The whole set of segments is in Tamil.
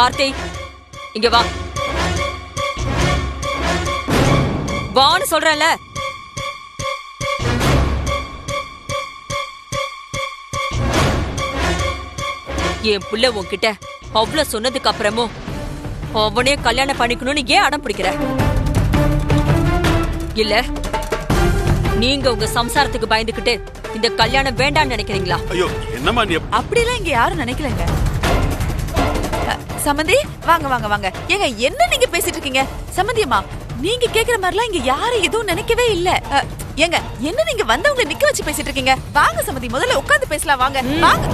ஆர்த்தி, இங்க வா. வான்னு சொல்றேன்ல. என் புள்ள உன்கிட்ட அவ்வளவு சொன்னதுக்கு அப்புறமும் அவனே கல்யாணம் பண்ணிக்கணும்னு ஏன் அடம் பிடிக்கிற? இல்ல நீங்க உங்க சம்சாரத்துக்கு பயந்துகிட்டு இந்த கல்யாணம் வேண்டாம்னு நினைக்கிறீங்களா? ஐயோ என்னமா நீ? அப்படிலாம் இங்க யாரும் நினைக்கலங்க. சம்மந்தி, வாங்க வாங்க வாங்க. ஏங்க என்ன நீங்க பேசிட்டு இருக்கீங்க? சம்மந்தியம்மா, நீங்க கேக்குற மாதிரிலாம் இங்க யாரும் எதுவும் நினைக்கவே இல்ல. ஏங்க என்ன நீங்க வந்தவங்க நிக்க வச்சு பேசிட்டு இருக்கீங்க? வாங்க சம்மந்தி, முதல்ல உட்கார்ந்து பேசலாம். வாங்க வாங்க.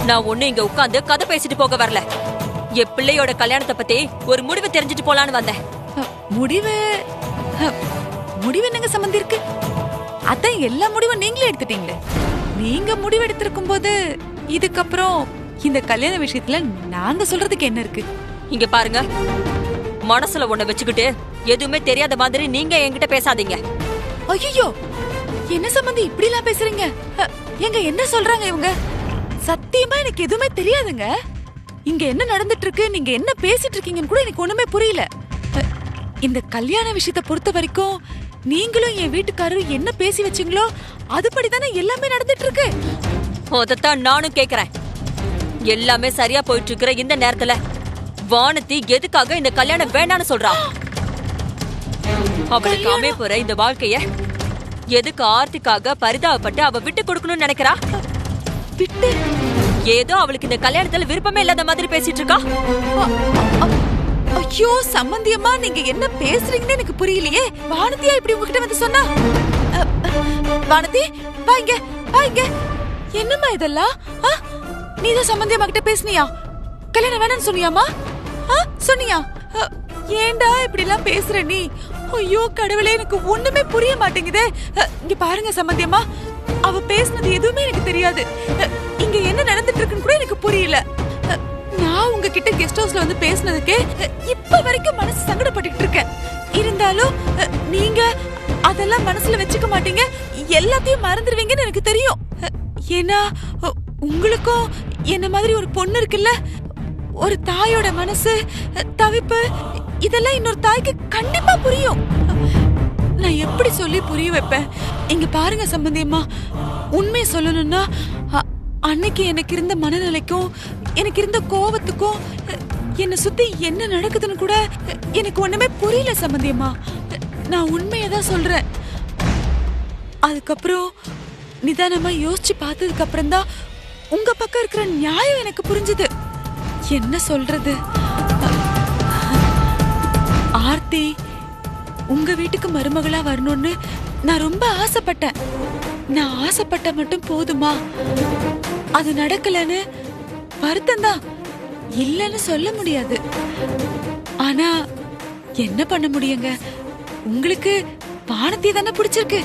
நான் ஒண்ணு இங்க உட்கார்ந்து கதை பேசிட்டு போக வரல. என் பிள்ளையோட கல்யாணத்தை பத்தி ஒரு முடிவு தெரிஞ்சுட்டு போலான்னு வந்தேன். முடிவு என்னங்க சம்மந்தி இருக்கு? அதான் எல்லா முடிவும் நீங்களே எடுத்துட்டீங்களே. நீங்க முடிவு எடுத்திருக்கும் போது இதுக்கப்புறம் இந்த கல்யாண விஷயத்துல நாங்க சொல்றதுக்கு என்ன இருக்கு? இங்க பாருங்க, மனசுல ஒண்ண வச்சுக்கிட்டு எதுவுமே தெரியாத மாதிரி நீங்க என்கிட்ட பேசாதீங்க. ஐயோ, என்ன சம்பந்தி இப்படி எல்லாம் பேசுறீங்க? எங்க என்ன சொல்றாங்க இவங்க? சத்தியமா எனக்கு எதுவுமே தெரியாதுங்க. இங்க என்ன நடந்துட்டு இருக்கு, நீங்க என்ன பேசிட்டு இருக்கீங்கன்னு கூட எனக்கு ஒண்ணுமே புரியல. இந்த கல்யாண விஷயத்தை பொறுத்த வரைக்கும் நீங்களும் என் வீட்டுக்காரரும் என்ன பேசி வச்சீங்களோ அதுபடிதானே எல்லாமே நடந்துட்டு இருக்கு. அதத்தான் நானும் கேக்குறேன். எல்லாமே சரியா போயிட்டு இருக்கிற இந்த நேரத்துல வானதி எதுக்காக இந்த கல்யாணம் வேண்டான்னு சொல்றா? அவளுக்கு அமைப்புற இந்த வாழ்க்கைய எதுக்கு ஆர்த்திக்காக பரிதாபப்பட்டு அவ விட்டு கொடுக்கணும்னு நினைக்கிறா? விட்டு? ஏதோ அவளுக்கு இந்த கல்யாணத்துல விருப்பமே இல்லாத மாதிரி பேசிட்டு இருக்கா. ஐயோ சம்பந்தியம்மா, நீங்க என்ன பேசுறீங்கன்னு எனக்கு புரியலையே. வானதியா இப்படி உங்ககிட்ட வந்து சொன்னா? வானதி, வாங்க வாங்க. என்னம்மா இதெல்லாம்? நீதான் சம்பந்தியம்மா கிட்ட பேசுனியா? கல்யாணம் வேணாம்னு சொன்னியாமா? சொன்னியா? ஏண்டா இப்படி எல்லாம் பேசுற நீ? ஐயோ கடவுளே, எனக்கு ஒண்ணுமே புரிய மாட்டேங்குதே. இங்க பாருங்க சம்பந்தியம்மா, அவ பேசுனது எதுவுமே எனக்கு தெரியாது. இங்க என்ன நடந்துட்டு இருக்குன்னு கூட எனக்கு புரியல. நான் உங்ககிட்ட கெஸ்ட் ஹவுஸ்ல வந்து பேசுனதுக்கே இப்ப வரைக்கும் மனசு சங்கடப்பட்டுட்டு இருக்கேன். இருந்தாலும் நீங்க அதெல்லாம் மனசுல வச்சுக்க மாட்டீங்க, எல்லாத்தையும் மறந்துடுவீங்கன்னு எனக்கு தெரியும். ஏன்னா உங்களுக்கும் என்ன மாதிரி ஒரு பொண்ணு இருக்குல்ல, ஒரு தாயோட மனசு தவிப்பு இதெல்லாம் இன்னொரு தாய்க்கு கண்டிப்பா புரியும். நான் எப்படி சொல்லி புரிய வைப்பேன்? இங்க பாருங்க சம்பந்தியம்மா, உண்மையை சொல்லணும்னா அன்னைக்கு எனக்கு இருந்த மனநிலைக்கும் எனக்கு இருந்த கோவத்துக்கும் என்ன சுத்தி என்ன நடக்குதுன்னு கூட எனக்கு ஒண்ணுமே புரியல சம்பந்தியம்மா. நான் உண்மையதான் சொல்றேன். அதுக்கப்புறம் நிதானமா யோசிச்சு பார்த்ததுக்கு அப்புறம் தான் உங்க பக்கம் இருக்கிற நியாயம் எனக்கு புரிஞ்சுது. என்ன சொல்றது? ஆர்த்தி உங்க வீட்டுக்கு மருமகளா வரணும்னு நான் ரொம்ப ஆசைப்பட்டேன். நான் ஆசைப்பட்ட மட்டும் போதுமா? அது நடக்கலன்னு வருத்தம் தான், இல்லன்னு சொல்ல முடியாது. ஆனா என்ன பண்ண முடியுங்க? உங்களுக்கு வானத்தை தானே பிடிச்சிருக்கு.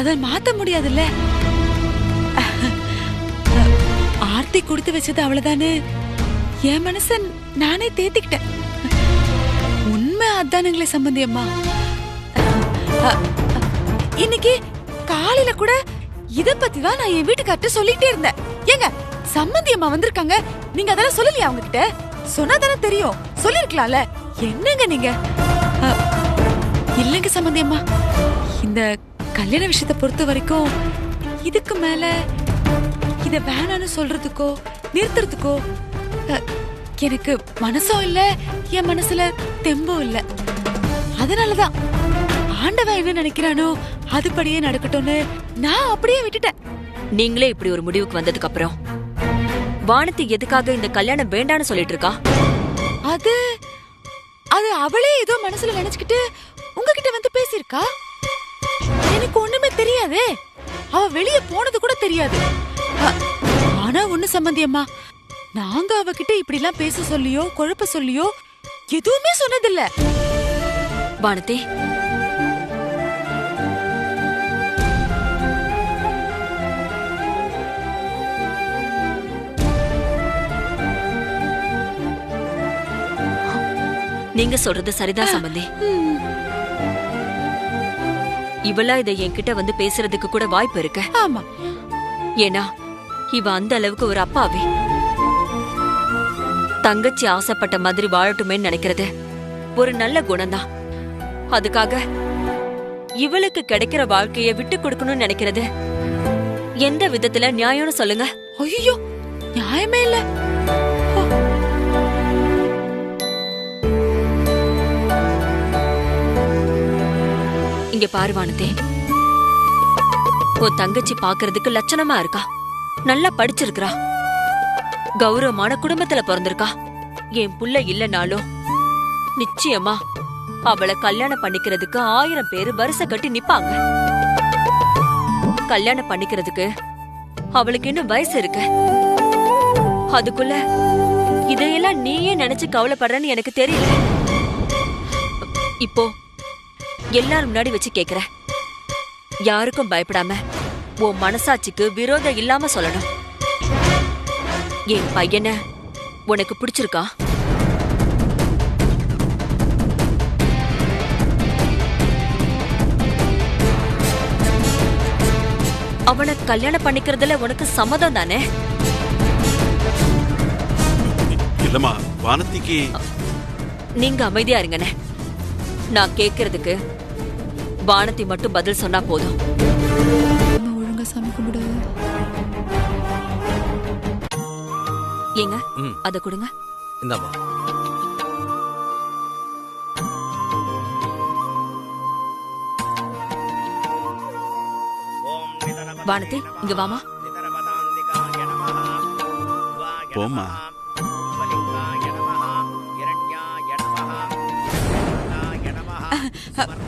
அத மாத்த முடியாதுல்ல. ஆர்த்தி கொடுத்து வச்சது அவ்வளவுதானே. என் மனச நானே தேத்திக்கிட்டேன். உண்மை அதானுங்களே சம்பந்தியம்மா. இன்னைக்கு காலையில கூட இத பத்தி தான் நான் என் வீட்டுக்கார்ட்ட சொல்லிட்டே இருந்தேன். ஏங்க சம்பந்தியம்மா வந்திருக்காங்க, நீங்க அதெல்லாம் சொல்லலையா அவங்க கிட்ட? சொன்னாதானே தெரியும், சொல்லிருக்கலாம்ல. என்னங்க நீங்க? இல்லங்க சம்பந்தியம்மா, இந்த கல்யாண விஷயத்தை பொறுத்த வரைக்கும் இதுக்கு மேல இத வேணான்னு சொல்றதுக்கோ நிறுத்துறதுக்கோ எனக்கு மனசும் இல்ல, என் மனசுல தெம்பும் இல்ல. அதனாலதான் ஆண்டவன் என்ன நினைக்கிறானோ அதுபடியே நடக்கட்டும்னு நான் அப்படியே விட்டுட்டேன். நீங்களே இப்படி ஒரு முடிவுக்கு வந்ததுக்கு அப்புறம் வானதி எதுக்காக இந்த கல்யாணம் வேண்டான்னு சொல்லிட்டு இருக்கா? அது அவளே ஏதோ மனசுல நினைச்சுக்கிட்டு உங்ககிட்ட வந்து பேசிருக்கா. எனக்கு ஒண்ணுமே தெரியாதே. அவ வெளிய போனது கூட தெரியாது. ஆனா ஒண்ணு சம்பந்தியம்மா, நாங்க அவகிட்ட இப்படி எல்லாம் பேச சொல்லியோ குழப்ப சொல்லியோ எதுவுமே சொன்னதில்ல. வானதி, நீங்க சொல்றது சரிதான் சம்பந்தி. இவளா இதை என்கிட்ட வந்து பேசுறதுக்கு கூட வாய்ப்பு இருக்கு. ஆமா, ஏன்னா இவ அந்த அளவுக்கு ஒரு அப்பாவி. தங்கச்சி ஆசைப்பட்ட மாதிரி வாழட்டுமே நினைக்கிறது ஒரு நல்ல குணம்தான். அதுக்காக இவளுக்கு கிடைக்கிற வாழ்க்கைய விட்டு கொடுக்கணும்னு நினைக்கிறது எந்த விதத்துல நியாயம்னு சொல்லுங்க. ஐயோ, நியாயமே இல்ல. இங்க பாரு வானதி, உன் தங்கச்சி பாக்குறதுக்கு லட்சணமா இருக்கா, நல்லா படிச்சிருக்கா, கௌரவமான குடும்பத்துல பிறந்திருக்கா. என் புள்ள இல்லனாலும் நிச்சயமா அவளை கல்யாணம் பண்ணிக்கிறதுக்கு 1000 பேரு வரிசை கட்டி நிப்பாங்க. கல்யாணம் பண்ணிக்கிறதுக்கு அவளுக்கு இன்னும் வயசு இருக்கு. அதுக்குள்ள இதையெல்லாம் நீயே நினைச்சு கவலைப்படுறன்னு எனக்கு தெரியல. இப்போ எல்லாரும் முன்னாடி வச்சு கேக்குற, யாருக்கும் பயப்படாம உன் மனசாட்சிக்கு விரோதம் இல்லாம சொல்லணும். என் பையனை உனக்கு பிடிச்சிருக்கா? அவனை கல்யாணம் பண்ணிக்கிறதுல உனக்கு சம்மதம் தானே? இல்லம்மா, வானதிக்கு நீங்க அமைதியா இருங்கண்ணே. நான் கேக்குறதுக்கு வானதி மட்டும் பதில் சொன்னா போதும். ஒழுங்கா சாமி கும்பிடு. ஏங்க அத கொடுங்க. இந்தாமா. வானதி இங்க வாமா. போம்மா.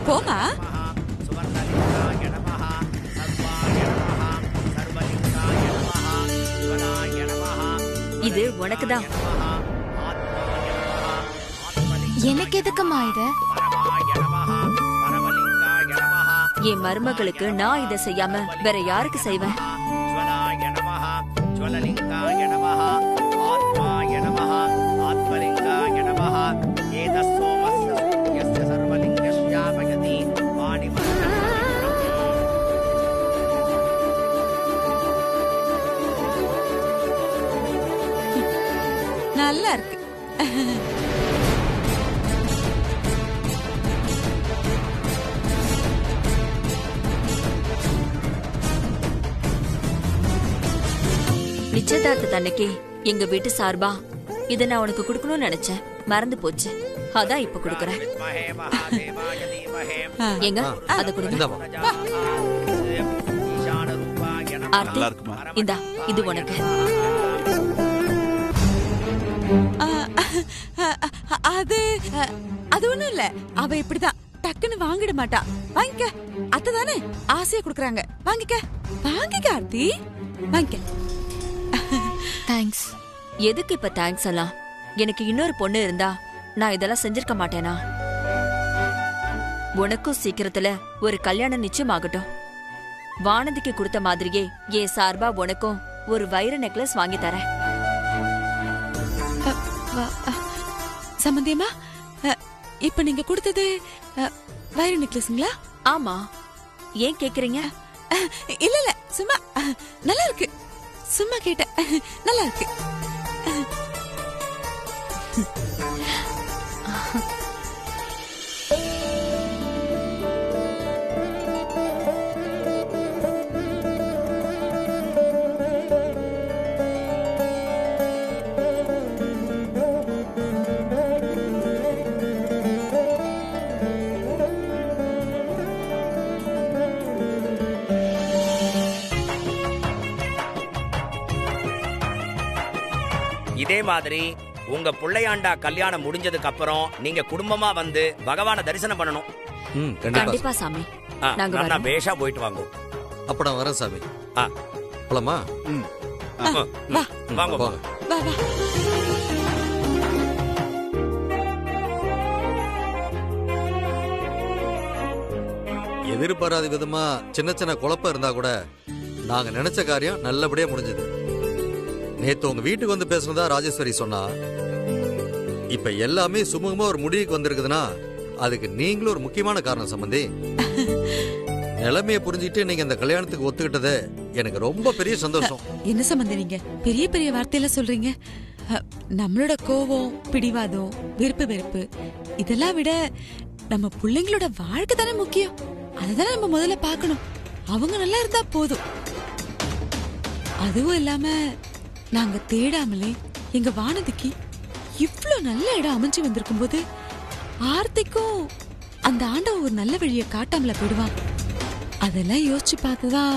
போமா. இது உனக்குதான். எனக்கு எதுக்குமா இது? என் மருமகளுக்கு நான் இதை செய்யாம வேற யாருக்கு செய்வேன்? நல்லா இருக்கு. நிச்சயதார்த்த அன்னைக்கு எங்க வீட்டு சார்பா இத நான் உனக்கு கொடுக்கணும்னு நினைச்சேன், மறந்து போச்சு. அதான் இப்ப கொடுக்கறேன். எங்க அத கொடுங்க. இந்தாமா. ஆர்த்தி, நல்லா இருக்குமா? இந்தா இது உனக்கு. அது ஒண்ணும் இல்ல. அவ இப்படிதான் டக்குன்னு வாங்கிட மாட்டா. வாங்கிக்க. அத்ததானே ஆசையா குடுக்கறாங்க. வாங்கிக்க வாங்கிக்க ஆர்த்தி, வாங்கிக்க. தேங்க்ஸ். எதுக்கு இப்ப தேங்க்ஸ் எல்லாம்? எனக்கு இன்னொரு பொண்ணு இருந்தா நான் இதெல்லாம் செஞ்சிருக்க மாட்டேனா? உனக்கும் சீக்கிரத்துல ஒரு கல்யாணம் நிச்சயமாகட்டும். வானதிக்கு கொடுத்த மாதிரியே என் சார்பா உனக்கும் ஒரு வைர நெக்லஸ் வாங்கி தரேன். சம்பந்தியமா, இப்ப நீங்க கொடுத்தது வைர நெக்லஸ்ங்களா? ஆமா, ஏன் கேக்குறீங்க? இல்ல இல்ல, சும்மா நல்லா இருக்கு. சும்மா கேட்ட. நல்லா இருக்கு. இதே மாதிரி உங்க பிள்ளையாண்டா கல்யாணம் முடிஞ்சதுக்கு அப்புறம் நீங்க குடும்பமா வந்து பகவானை தரிசனம் பண்ணணும். கண்டிப்பா சாமி. நாங்க நல்லா வரோம். பேஷா போயிட்டு வாங்க. அப்ப நான் வரேன் சாமி. ஆ. போலாமா? வாங்க போங்க. வா வா. எதிர்பாராத விதமா சின்ன சின்ன குழப்பம் இருந்தா கூட நாங்க நினைச்ச காரியம் நல்லபடியா முடிஞ்சது. நேத்து உங்க வீட்டுக்கு வந்து பேசுனதா ராஜேஸ்வரி சொன்னா. இப்ப எல்லாமே சுமூகமா ஒரு முடிவுக்கு வந்திருக்குதுன்னா அதுக்கு நீங்களும் ஒரு முக்கியமான காரணம் சம்பந்தி. நிலைமையை புரிஞ்சுக்கிட்டு நீங்க இந்த கல்யாணத்துக்கு ஒத்துக்கிட்டது எனக்கு ரொம்ப பெரிய சந்தோஷம். என்ன சம்பந்தி நீங்க பெரிய பெரிய வார்த்தையில சொல்றீங்க? நம்மளோட கோவம், பிடிவாதம், விருப்பு வெறுப்பு இதெல்லாம் விட நம்ம பிள்ளைங்களோட வாழ்க்கை தானே முக்கியம். அதுதானே நம்ம முதல்ல பார்க்கணும். அவங்க நல்லா இருந்தா போதும். அதுவும் இல்லாம நாங்க தேடாமலே எங்க வானதிக்கு இவ்ளோ நல்ல இடம் அமைஞ்சு வந்திருக்கும் போது ஆர்த்திக்கும் அந்த ஆண்டவன் ஒரு நல்ல வழியை காட்டாமல போயிடுவான். அதெல்லாம் யோசிச்சு பார்த்துதான்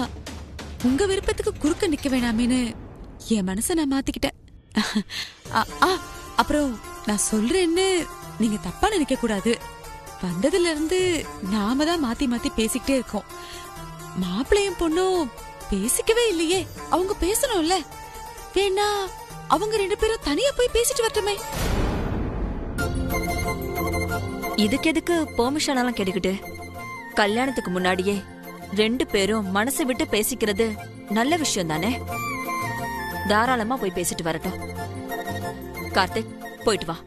உங்க விருப்பத்துக்கு குறுக்க நிக்க வேணாமேன்னு என் மனசை நான் மாத்திக்கிட்டேன். அப்புறம் நான் சொல்றேன்னு நீங்க தப்பா நினைக்க கூடாது. வந்ததுல இருந்து நாம தான் மாத்தி மாத்தி பேசிக்கிட்டே இருக்கோம். மாப்பிள்ளையும் பொண்ணும் பேசிக்கவே இல்லையே. அவங்க பேசணும்ல. வேணா அவங்க 2 பேரும் தனியா போய் பேசிட்டு வரட்டுமே. இதுக்கு எதுக்கு பெர்மிஷன் எல்லாம் கேட்டுக்கிட்டு? கல்யாணத்துக்கு முன்னாடியே 2 பேரும் மனசு விட்டு பேசிக்கிறது நல்ல விஷயம் தானே. தாராளமா போய் பேசிட்டு வரட்டும். கார்த்திக், போயிட்டு வா.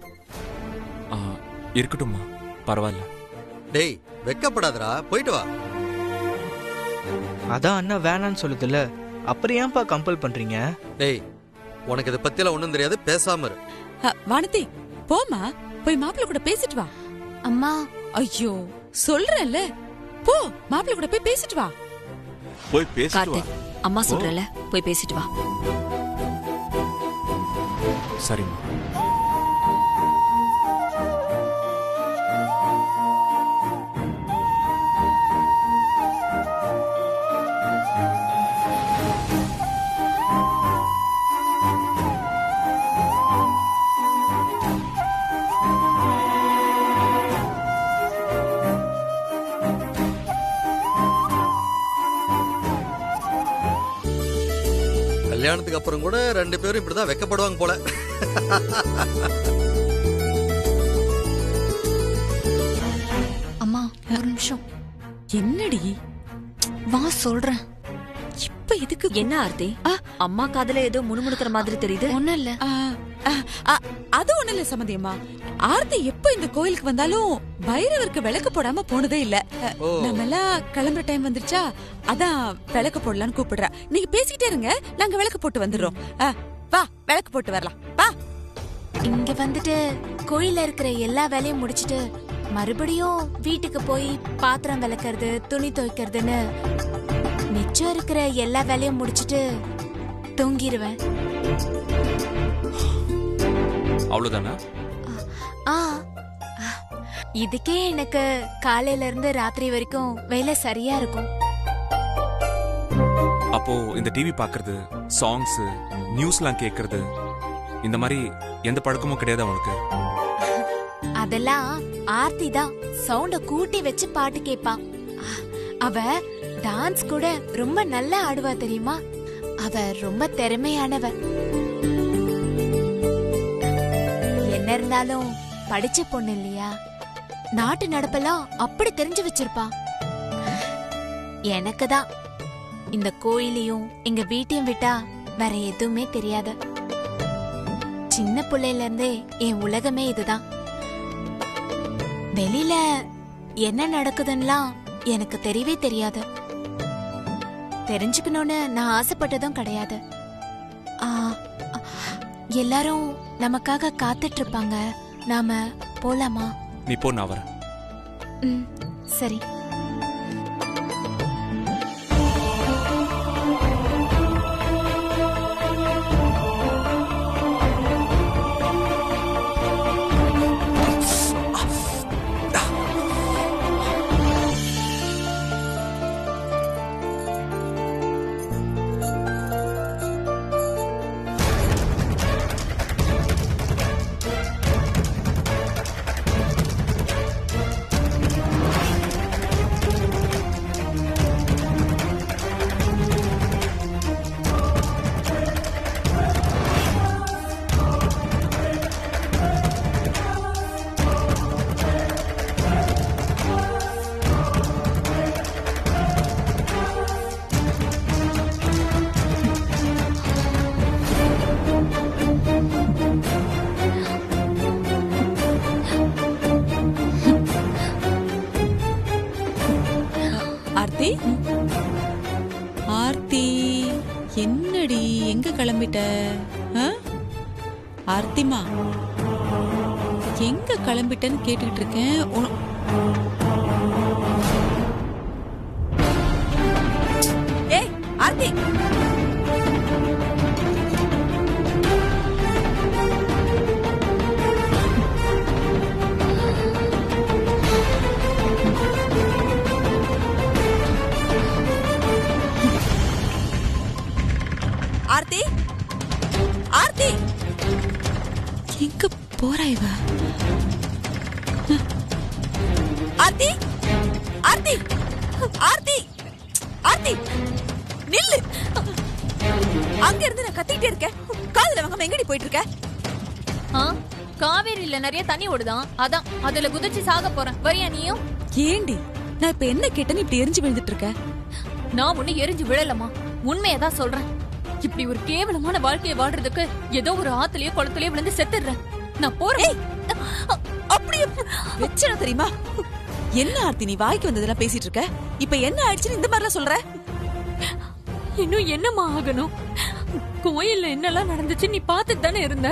இருக்கட்டும்மா, பரவாயில்ல. டேய் வெக்கப்படாதடா, போயிட்டு வா. அதான் அண்ணா வேணான்னு சொல்லுதுல்ல, அப்புறம் ஏன்பா கம்பல் பண்றீங்க? டேய் உனக்கு இதை பத்தியெல்லாம் ஒண்ணும் தெரியாது, பேசாம இரு. வானதி போமா, போய் மாப்பிள்ளை கூட பேசிட்டு வா. அம்மா ஐயோ சொல்றேன்ல, போ மாப்பிள்ளை கூட போய் பேசிட்டு வா. போய் பேசிட்டு வா. கார்த்திக், அம்மா சொல்றல, போய் பேசிட்டு வா. சரிம்மா. கல்யாணத்துக்கு அப்புறம் கூட 2 பேரும் இப்படிதான் வெக்கப்படுவாங்க போல. அம்மா ஒரு நிமிஷம். என்னடி? வா சொல்றேன். இப்ப இதுக்கு என்ன ஆர்த்தி, அம்மா காதுல ஏதோ முணுமுணுக்கிற மாதிரி தெரியுது. ஒண்ணும் இல்ல. அது ஒண்ணு இல்ல சம்மந்தியம்மா. ஆர்த்தி எப்ப இந்த கோயிலுக்கு வந்தாலும் பைரவருக்கு விளக்கு போடாம போனதே இல்ல. நம்ம எல்லாம் கிளம்புற டைம் வந்துருச்சா, அதான் விளக்கு போடலான்னு கூப்பிடுறா. நீங்க பேசிக்கிட்டே இருங்க, நாங்க விளக்கு போட்டு வந்துடுறோம். வா விளக்கு போட்டு வரலாம், வா. இங்க வந்துட்டு கோயில்ல இருக்கிற எல்லா வேலையும் முடிச்சிட்டு மறுபடியும் வீட்டுக்கு போய் பாத்திரம் விளக்குறது, துணி துவைக்கிறதுன்னு மிச்சம் இருக்கிற எல்லா வேலையும் முடிச்சிட்டு தூங்கிடுவேன். அவ்வளவுதானா? ஆ இதுக்கே எனக்கு காலையில இருந்து ராத்திரி வரைக்கும் வேலை சரியா இருக்கும். அப்போ இந்த டிவி பாக்குறது, சாங்ஸ், நியூஸ்லாம் கேக்குறது, இந்த மாதிரி எந்த பழக்கமும் கிடையாது அவனுக்கு? அதெல்லாம் ஆர்த்தி தான் சவுண்ட கூட்டி வச்சு பாட்டு கேப்பா. அவ டான்ஸ் கூட ரொம்ப நல்லா ஆடுவா தெரியுமா. அவ ரொம்ப திறமையானவ. என்ன இருந்தாலும் படிச்ச பொண்ணு இல்லையா, நாட்டு நடப்பெல்லாம் அப்படி தெரிஞ்சு வச்சிருப்பா. எனக்கு தான் இந்த கோயிலையும் எங்க வீட்டையும் விட்டா வேற எதுவுமே தெரியாது. சின்ன பிள்ளையில இருந்தே என் உலகமே இதுதான். வெளியில என்ன நடக்குதுன்னெல்லாம் எனக்கு தெரியவே தெரியாது. தெரிஞ்சுக்கணும்னு நான் ஆசைப்பட்டதும் கிடையாது. எல்லாரும் நமக்காக காத்துட்டு இருப்பாங்க. நாம போலாமா? நீ போ, நான் வரேன். சரி. என்னடி எங்க கிளம்பிட்ட? ஆர்த்திமா, எங்க கிளம்பிட்டேன்னு கேட்டுக்கிட்டு இருக்கேன். ஏய் ஆர்த்தி, ஆர்த்தி, ஆர்த்தி, எங்க போறா இவ? ஆர்த்தி, ஆர்த்தி, ஆர்த்தி, ஆர்த்தி, நில்லு. அங்க இருந்து நான் கத்திட்டே இருக்கேன், காதுல வாங்காம எங்கடி போயிட்டு இருக்க? காவேரியில நிறைய தண்ணி ஓடுதான், அதான் அதுல குதிச்சு சாக போறேன். வரியா நீயும்? ஏண்டி நான் இப்ப என்ன கேட்டேன்னு இப்படி எரிஞ்சு விழுந்துட்டு இருக்க? நான் ஒண்ணு எரிஞ்சு விழலமா, உண்மையதான் சொல்றேன். இப்படி ஒரு கேவலமான வாழ்க்கையை வாழ்றதுக்கு ஏதோ ஒரு ஆத்துலயோ குளத்துலயோ விழுந்து செத்துடுறேன். நான் போறேன். அப்படியே வெச்சன தெரியுமா? என்ன ஆர்த்தி நீ வாய்க்கு வந்ததெல்லாம் பேசிட்டு இருக்க? இப்ப என்ன ஆயிடுச்சுன்னு இந்த மாதிரிலாம் சொல்ற? இன்னும் என்னமா ஆகணும்? கோயில்ல என்னெல்லாம் நடந்துச்சு நீ பாத்துட்டு தானே இருந்த.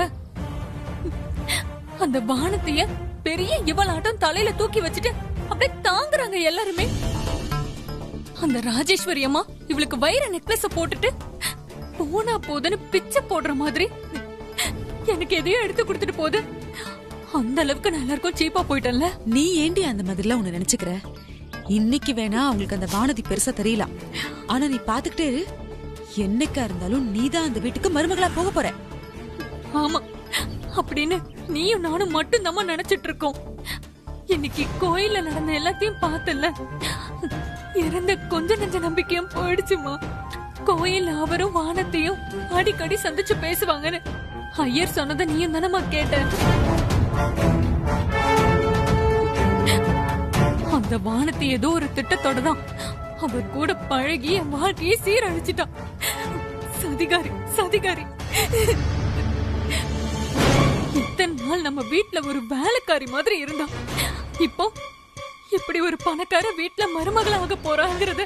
அந்த வானத்தைய பெரிய இவளாட்டம் தலையில தூக்கி வச்சுட்டு அப்படியே தாங்குறாங்க எல்லாருமே. அந்த ராஜேஸ்வரி அம்மா இவளுக்கு வைர நெக்லஸ் போட்டுட்டு போனா போதுன்னு பிச்சை போடுற மாதிரி எனக்கு எதையோ எடுத்து கொடுத்துட்டு போகுது. அந்த அளவுக்கு நான் எல்லாருக்கும் சீப்பா போயிட்டேன்ல. நீ ஏண்டி அந்த மாதிரிலாம் உன்னை நினைச்சுக்கிற? இன்னைக்கு வேணா அவங்களுக்கு அந்த வானதி பெருசா தெரியல, ஆனா நீ பாத்துக்கிட்டே இரு. என்னைக்கா இருந்தாலும் நீதான் அந்த வீட்டுக்கு மருமகளா போக போற. ஆமா, அப்படின்னு நீயும் நானும் மட்டும் தான் நினைச்சிட்டு இருக்கோம். இன்னைக்கு கோயில்ல நடந்த எல்லாத்தையும் பார்த்தல, இறந்த கொஞ்ச நெஞ்ச நம்பிக்கையும் போயிடுச்சுமா. கோயில் அவரும் வானத்தையும் அடிக்கடி சந்திச்சு பேசுவாங்கன்னு ஐயர் சொன்னதை நீயும் தானமா கேட்ட. அந்த வானத்தை ஏதோ ஒரு திட்டத்தோட தான் அவர் கூட பழகி என் வாழ்க்கையை சீரழிச்சிட்டான். சதிகாரி, சதிகாரி. இத்தனை நாள் நம்ம வீட்டுல ஒரு வேலைக்காரி மாதிரி இருந்தா, இப்போ இப்படி ஒரு பணக்கார வீட்டுல மருமகளாக போறாங்கிறது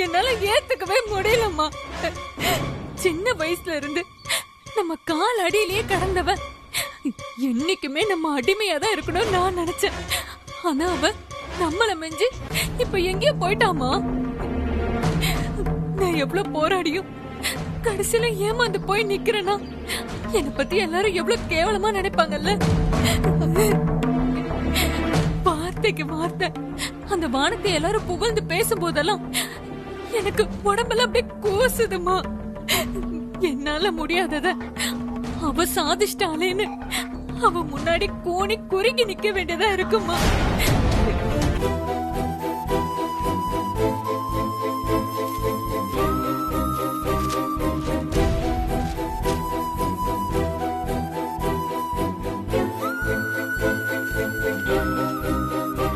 என்னால ஏத்துக்கவே முடியலம்மா. சின்ன வயசுல இருந்து நம்ம கால் அடியிலேயே கடந்தவ என்னைக்குமே நம்ம அடிமையா தான் இருக்கணும் நான் நினைச்சேன். ஆனா அவ நம்மள மெஞ்சு இப்ப எங்கேயோ போயிட்டாமா. நான் எவ்வளவு போராடியும் கடைசியில ஏமாந்து போய் நிக்கிறேன்னா என்னை பத்தி எல்லாரும் எவ்வளவு கேவலமா நினைப்பாங்கல்ல. வார்த்தைக்கு வார்த்தை அந்த வானத்தை எல்லாரும் புகழ்ந்து பேசும் போதெல்லாம் எனக்கு உடம்பெல்லாம் அப்படியே கூசுதுமா. என்னால முடியாதத அவ சாதிச்சிட்டாளேன்னு அவ முன்னாடி கூனி குறுகி நிக்க வேண்டியதா இருக்குமா.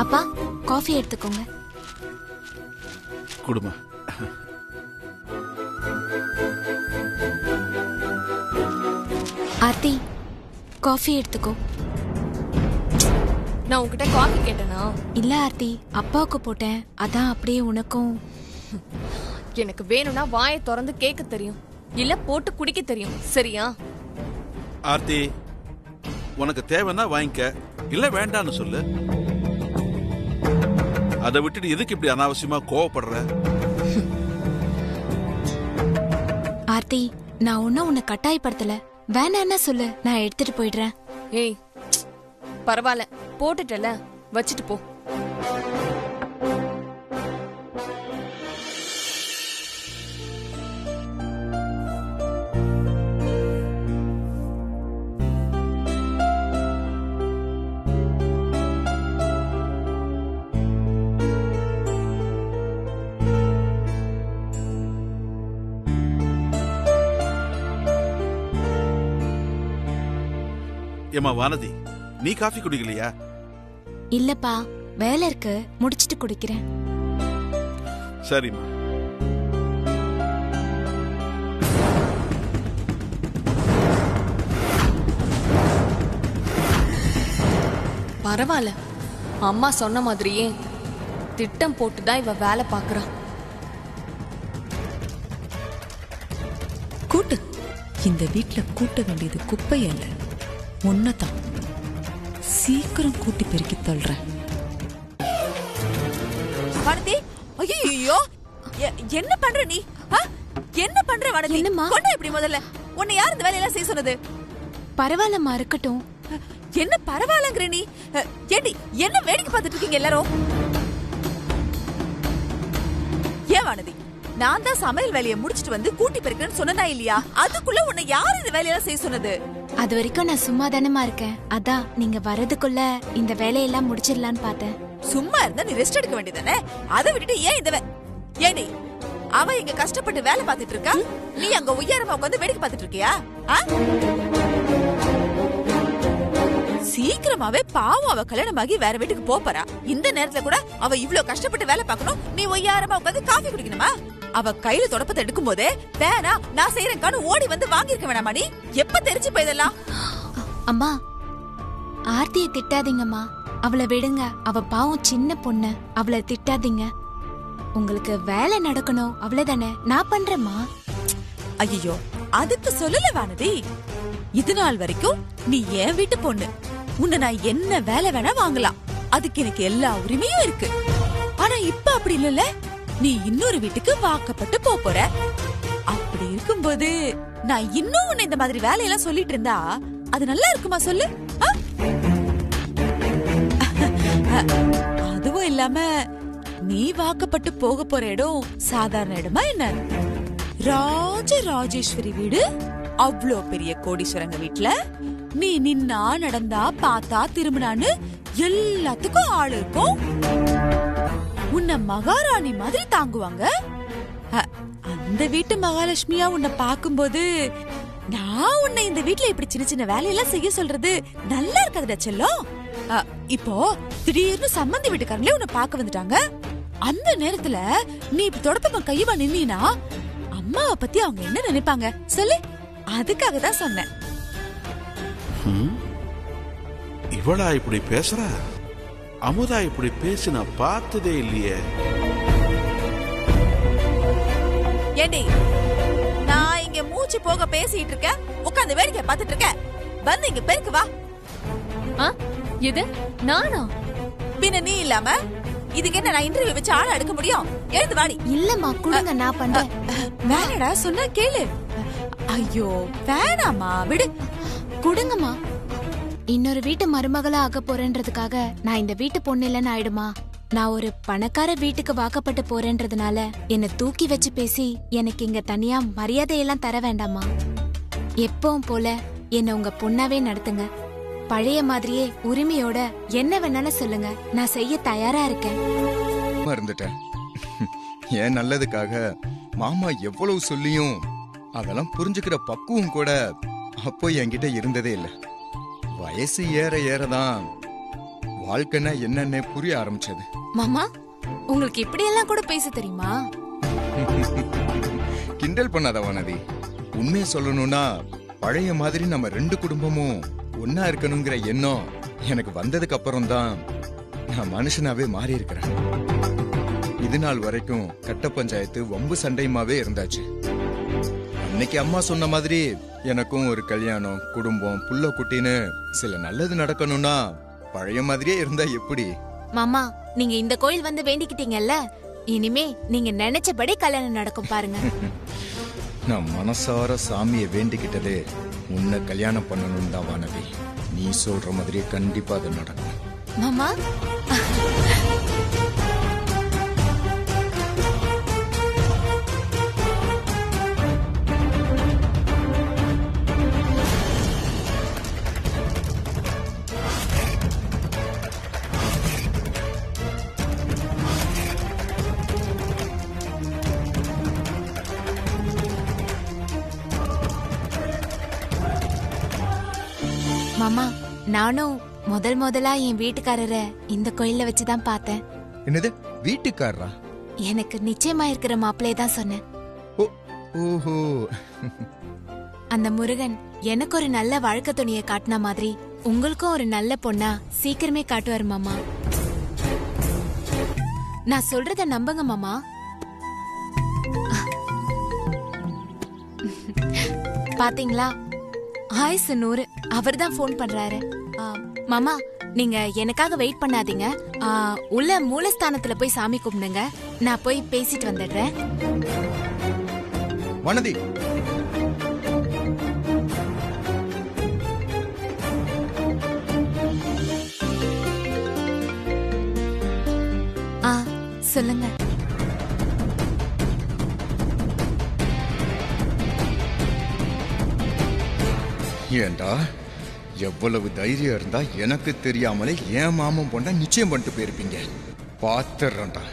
அப்பா, காஃபி எடுத்துக்கோங்க. குடுமா. ஆர்த்தி, காஃபி எடுத்துக்கோ. நான் உன்கிட்ட காஃபி கேட்டேனா? இல்ல ஆர்த்தி, அப்பாவுக்கு போட்டேன், அதான் அப்படியே உனக்கும். எனக்கு வேணும்னா வாயை திறந்து கேட்க தெரியும், இல்ல போட்டு குடிக்க தெரியும், சரியா? ஆர்த்தி, உனக்கு தேவைன்னா வாங்கிக்க, இல்ல வேண்டான்னு சொல்லு. அதை விட்டுட்டு எதுக்கு இப்படி அனாவசியமா கோவப்படுற? ஆர்த்தி, நான் ஒன்னும் உன்னை கட்டாயப்படுத்தல, வேணான்னா சொல்லு, நான் எடுத்துட்டு போயிடுறேன். ஏய், பரவாயில்ல, போட்டுட்டல, வச்சுட்டு போ. ஏமா வானதி, நீ காஃபி குடிக்கலையா? இல்லப்பா, வேலை இருக்கு, முடிச்சிட்டு குடிக்கிறேன். சரிம்மா. பரவாயில்ல, அம்மா சொன்ன மாதிரியே திட்டம் போட்டுதான் இவ வேலை பாக்குறா. கூட்டு. இந்த வீட்ல கூட்ட வேண்டியது குப்பை அல்ல, உன்னதான். சீக்கிரம் கூட்டி பெருக்கி தள்ளுறேன். வானதி, ஐயோ என்ன பண்ற நீ? என்ன பண்ற வானதி? என்னம்மா? கொண்டா இப்படி முதல்ல. உன்னை யார் இந்த வேலையெல்லாம் செய்ய சொன்னது? பரவாயில்லம்மா, இருக்கட்டும். என்ன பரவாயில்லங்கிற நீ? ஏடி, என்ன வேடிக்கை பார்த்துட்டு இருக்கீங்க எல்லாரும்? ஏன் வானதி, நான் தான் சமையல் வேலையை முடிச்சிட்டு வந்து கூட்டி பெருக்கிறேன்னு சொன்னா இல்லையா? அதுக்குள்ள உன்னை யார் இந்த வேலையெல்லாம் செய்ய சொன்னது? அது வரைக்கும் நான் சும்மா தானமா இருக்கேன். அதான் நீங்க வரதுக்குள்ள இந்த வேலையெல்லாம் முடிச்சிடலான்னு பார்த்தேன். சும்மா இருந்தா நீ ரெஸ்ட் எடுக்க வேண்டியதானே? அதை விட்டுட்டு ஏன் இந்த ஏடி, அவ இங்க கஷ்டப்பட்டு வேலை பார்த்துட்டு இருக்கா, நீ அங்க உயரமா உட்காந்து வேடிக்கை பார்த்துட்டு இருக்கியா? சீக்கிரமாவே பாவம், அவ கல்யாணமாகி வேற வீட்டுக்கு போறா. இந்த நேரத்துல கூட அவ இவ்ளோ கஷ்டப்பட்டு வேலை பார்க்கணும், நீ ஒய்யாரமா உட்காந்து காஃபி குடிக்கணுமா? அவ கையில தொடப்பத்தை எடுக்கும் போதே வேணா நான் செய்யறேன்னு ஓடி வந்து வாங்கிருக்க வேணாமா? நீ எப்ப தெரிஞ்சு போயதெல்லாம்? அம்மா, ஆர்த்தியை திட்டாதீங்கம்மா, அவளை விடுங்க. அவ பாவம் சின்ன பொண்ணு, அவளை திட்டாதீங்க. உங்களுக்கு வேலை நடக்கணும் அவ்வளவுதானே, நான் பண்றேம்மா. ஐயோ, அதுக்கு சொல்லல வானதி. இது நாள் வரைக்கும் நீ என் வீட்டு பொண்ணு, உன்னை நான் என்ன வேலை வேணா வாங்கலாம், அதுக்கு எனக்கு எல்லா உரிமையும் இருக்கு. ஆனா இப்ப அப்படி இல்லல, நீ இன்னொரு வீட்டுக்கு வாக்கப்பட்டு போற. அப்படி இருக்கும்போது நான் இன்னும் உன்னை இந்த மாதிரி வேலையெல்லாம் சொல்லிட்டு இருந்தா அது நல்லா இருக்குமா சொல்லு? அதுவும் இல்லாம நீ வாக்கப்பட்டு போக போற இடம் சாதாரண இடமா என்ன? ராஜேஸ்வரி வீடு, அவ்வளோ பெரிய கோடீஸ்வரங்க வீட்ல நீ நின்னா நடந்தா பார்த்தா திரும்பினான்னு எல்லாத்துக்கும் ஆள் இருக்கும். உன்னை மகாராணி மாதிரி தாங்குவாங்க. அந்த வீட்டு மகாலட்சுமியா உன்னை பாக்கும்போது நான் உன்னை இந்த வீட்ல இப்படி சின்ன சின்ன வேலையெல்லாம் செய்ய சொல்றது நல்லா இருக்காதுடா செல்லம். இப்போ திடீர்னு சம்பந்தி வீட்டுக்காரங்களே உன்னை பார்க்க வந்துட்டாங்க. அந்த நேரத்துல நீ இப்ப தொடப்பமா கையவா நின்னா அம்மாவை பத்தி அவங்க என்ன நினைப்பாங்க சொல்லு? அதுக்காக தான் சொன்னேன். இவளா இப்படி பேசுறா? அமுதா இப்படி பேசி நான் பார்த்ததே இல்லையே. ஏண்டி, நான் இங்க மூச்சு போக பேசிட்டு இருக்கேன், உட்கார்ந்து வேடிக்கை பார்த்துட்டு இருக்க. வந்து இங்க பெருக்கு வா. எது நானா? பின்ன நீ இல்லாம இதுக்கு என்ன நான் இன்டர்வியூ வச்சு ஆள எடுக்க முடியும்? எழுந்து வாடி. இல்லம்மா, குடுங்க, நான் பண்றேன். வேணடா, சொன்னா கேளு. ஐயோ வேணாமா, விடு. குடுங்கம்மா. இன்னொரு வீட்டு மருமகளா ஆக போறேன்றதுக்காக நான் இந்த வீட்டு பொண்ணு இல்லைன்னு ஆயிடுமா? நான் ஒரு பணக்கார வீட்டுக்கு வாக்கப்பட்டு போறேன்றதுனால என்ன தூக்கி வச்சு பேசி எனக்கு இங்க தனியா மரியாதையெல்லாம் தர வேண்டாமா? எப்பவும் போல என்ன உங்க பொண்ணாவே நடத்துங்க. பழைய மாதிரியே உரிமையோட என்ன வேணாலும் சொல்லுங்க, நான் செய்ய தயாரா இருக்கேன். இருந்துட்டேன். ஏன் நல்லதுக்காக மாமா எவ்வளவு சொல்லியும் அதெல்லாம் புரிஞ்சுக்கிற பக்குவம் கூட அப்போ என்கிட்ட இருந்ததே இல்லை. வயசு ஏற ஏறதான் வாழ்க்கைன்னா என்னன்னு புரிய ஆரம்பிச்சது. மாமா, உங்களுக்கு இப்படி எல்லாம் கூட பேச தெரியுமா? கிண்டல் பண்ணாத வானதி. உண்மையை சொல்லணும்னா பழைய மாதிரி நம்ம ரெண்டு குடும்பமும் ஒன்னா இருக்கணுங்கிற எண்ணம் எனக்கு வந்ததுக்கு அப்புறம் தான் நான் மனுஷனாவே மாறி இருக்கிறேன். இது நாள் வரைக்கும் கட்ட பஞ்சாயத்து வம்பு சண்டையுமாவே இருந்தாச்சு. அன்னைக்கு அம்மா சொன்ன மாதிரி எனக்கும் ஒரு கல்யாணம், குடும்பம், புள்ள குட்டின்னு சில நல்லது நடக்கணும்னா பழைய மாதிரியே இருந்தா எப்படி? மாமா, நீங்க இந்த கோயில் வந்து வேண்டிக்கிட்டீங்கல்ல, இனிமே நீங்க நினைச்சபடி கல்யாணம் நடக்கும் பாருங்க. நான் மனசார சாமியை வேண்டிக்கிட்டதே உன்னை கல்யாணம் பண்ணணும் தான் வானதி. நீ சொல்ற மாதிரியே கண்டிப்பா அது நடக்கும். மாமா, மாமா, நானும் முதலா என் வீட்டுக்காரரை இந்த கோயில்ல வச்சுதான் பார்த்தேன். என்னது, வீட்டுக்காரரா? எனக்கு நிச்சயமா இருக்கிற மாப்பிள்ளைய தான் சொன்னேன். ஓஹோ. அந்த முருகன் எனக்கு ஒரு நல்ல வாழ்க்கை துணியை காட்டின மாதிரி உங்களுக்கும் ஒரு நல்ல பொண்ணா சீக்கிரமே காட்டுவாரு மாமா. நான் சொல்றத நம்புங்க மாமா. பாத்தீங்களா? ஹாய் சுனூர், அவர்தான் ஃபோன் பண்றாரு. மாமா, நீங்க எனக்காக வெயிட் பண்ணாதீங்க. உள்ள மூலஸ்தானத்துல போய் சாமி கும்பிடுங்க. நான் போய் பேசிட்டு வந்துடுறேன். வானதி, சொல்லுங்க. ஏண்டா எவ்வளவு தைரியம் இருந்தா எனக்கு தெரியாமலே என் மாமன் பொண்ண நிச்சயம் பண்ணிட்டு போயிருப்பீங்க. பாத்துறேன்டா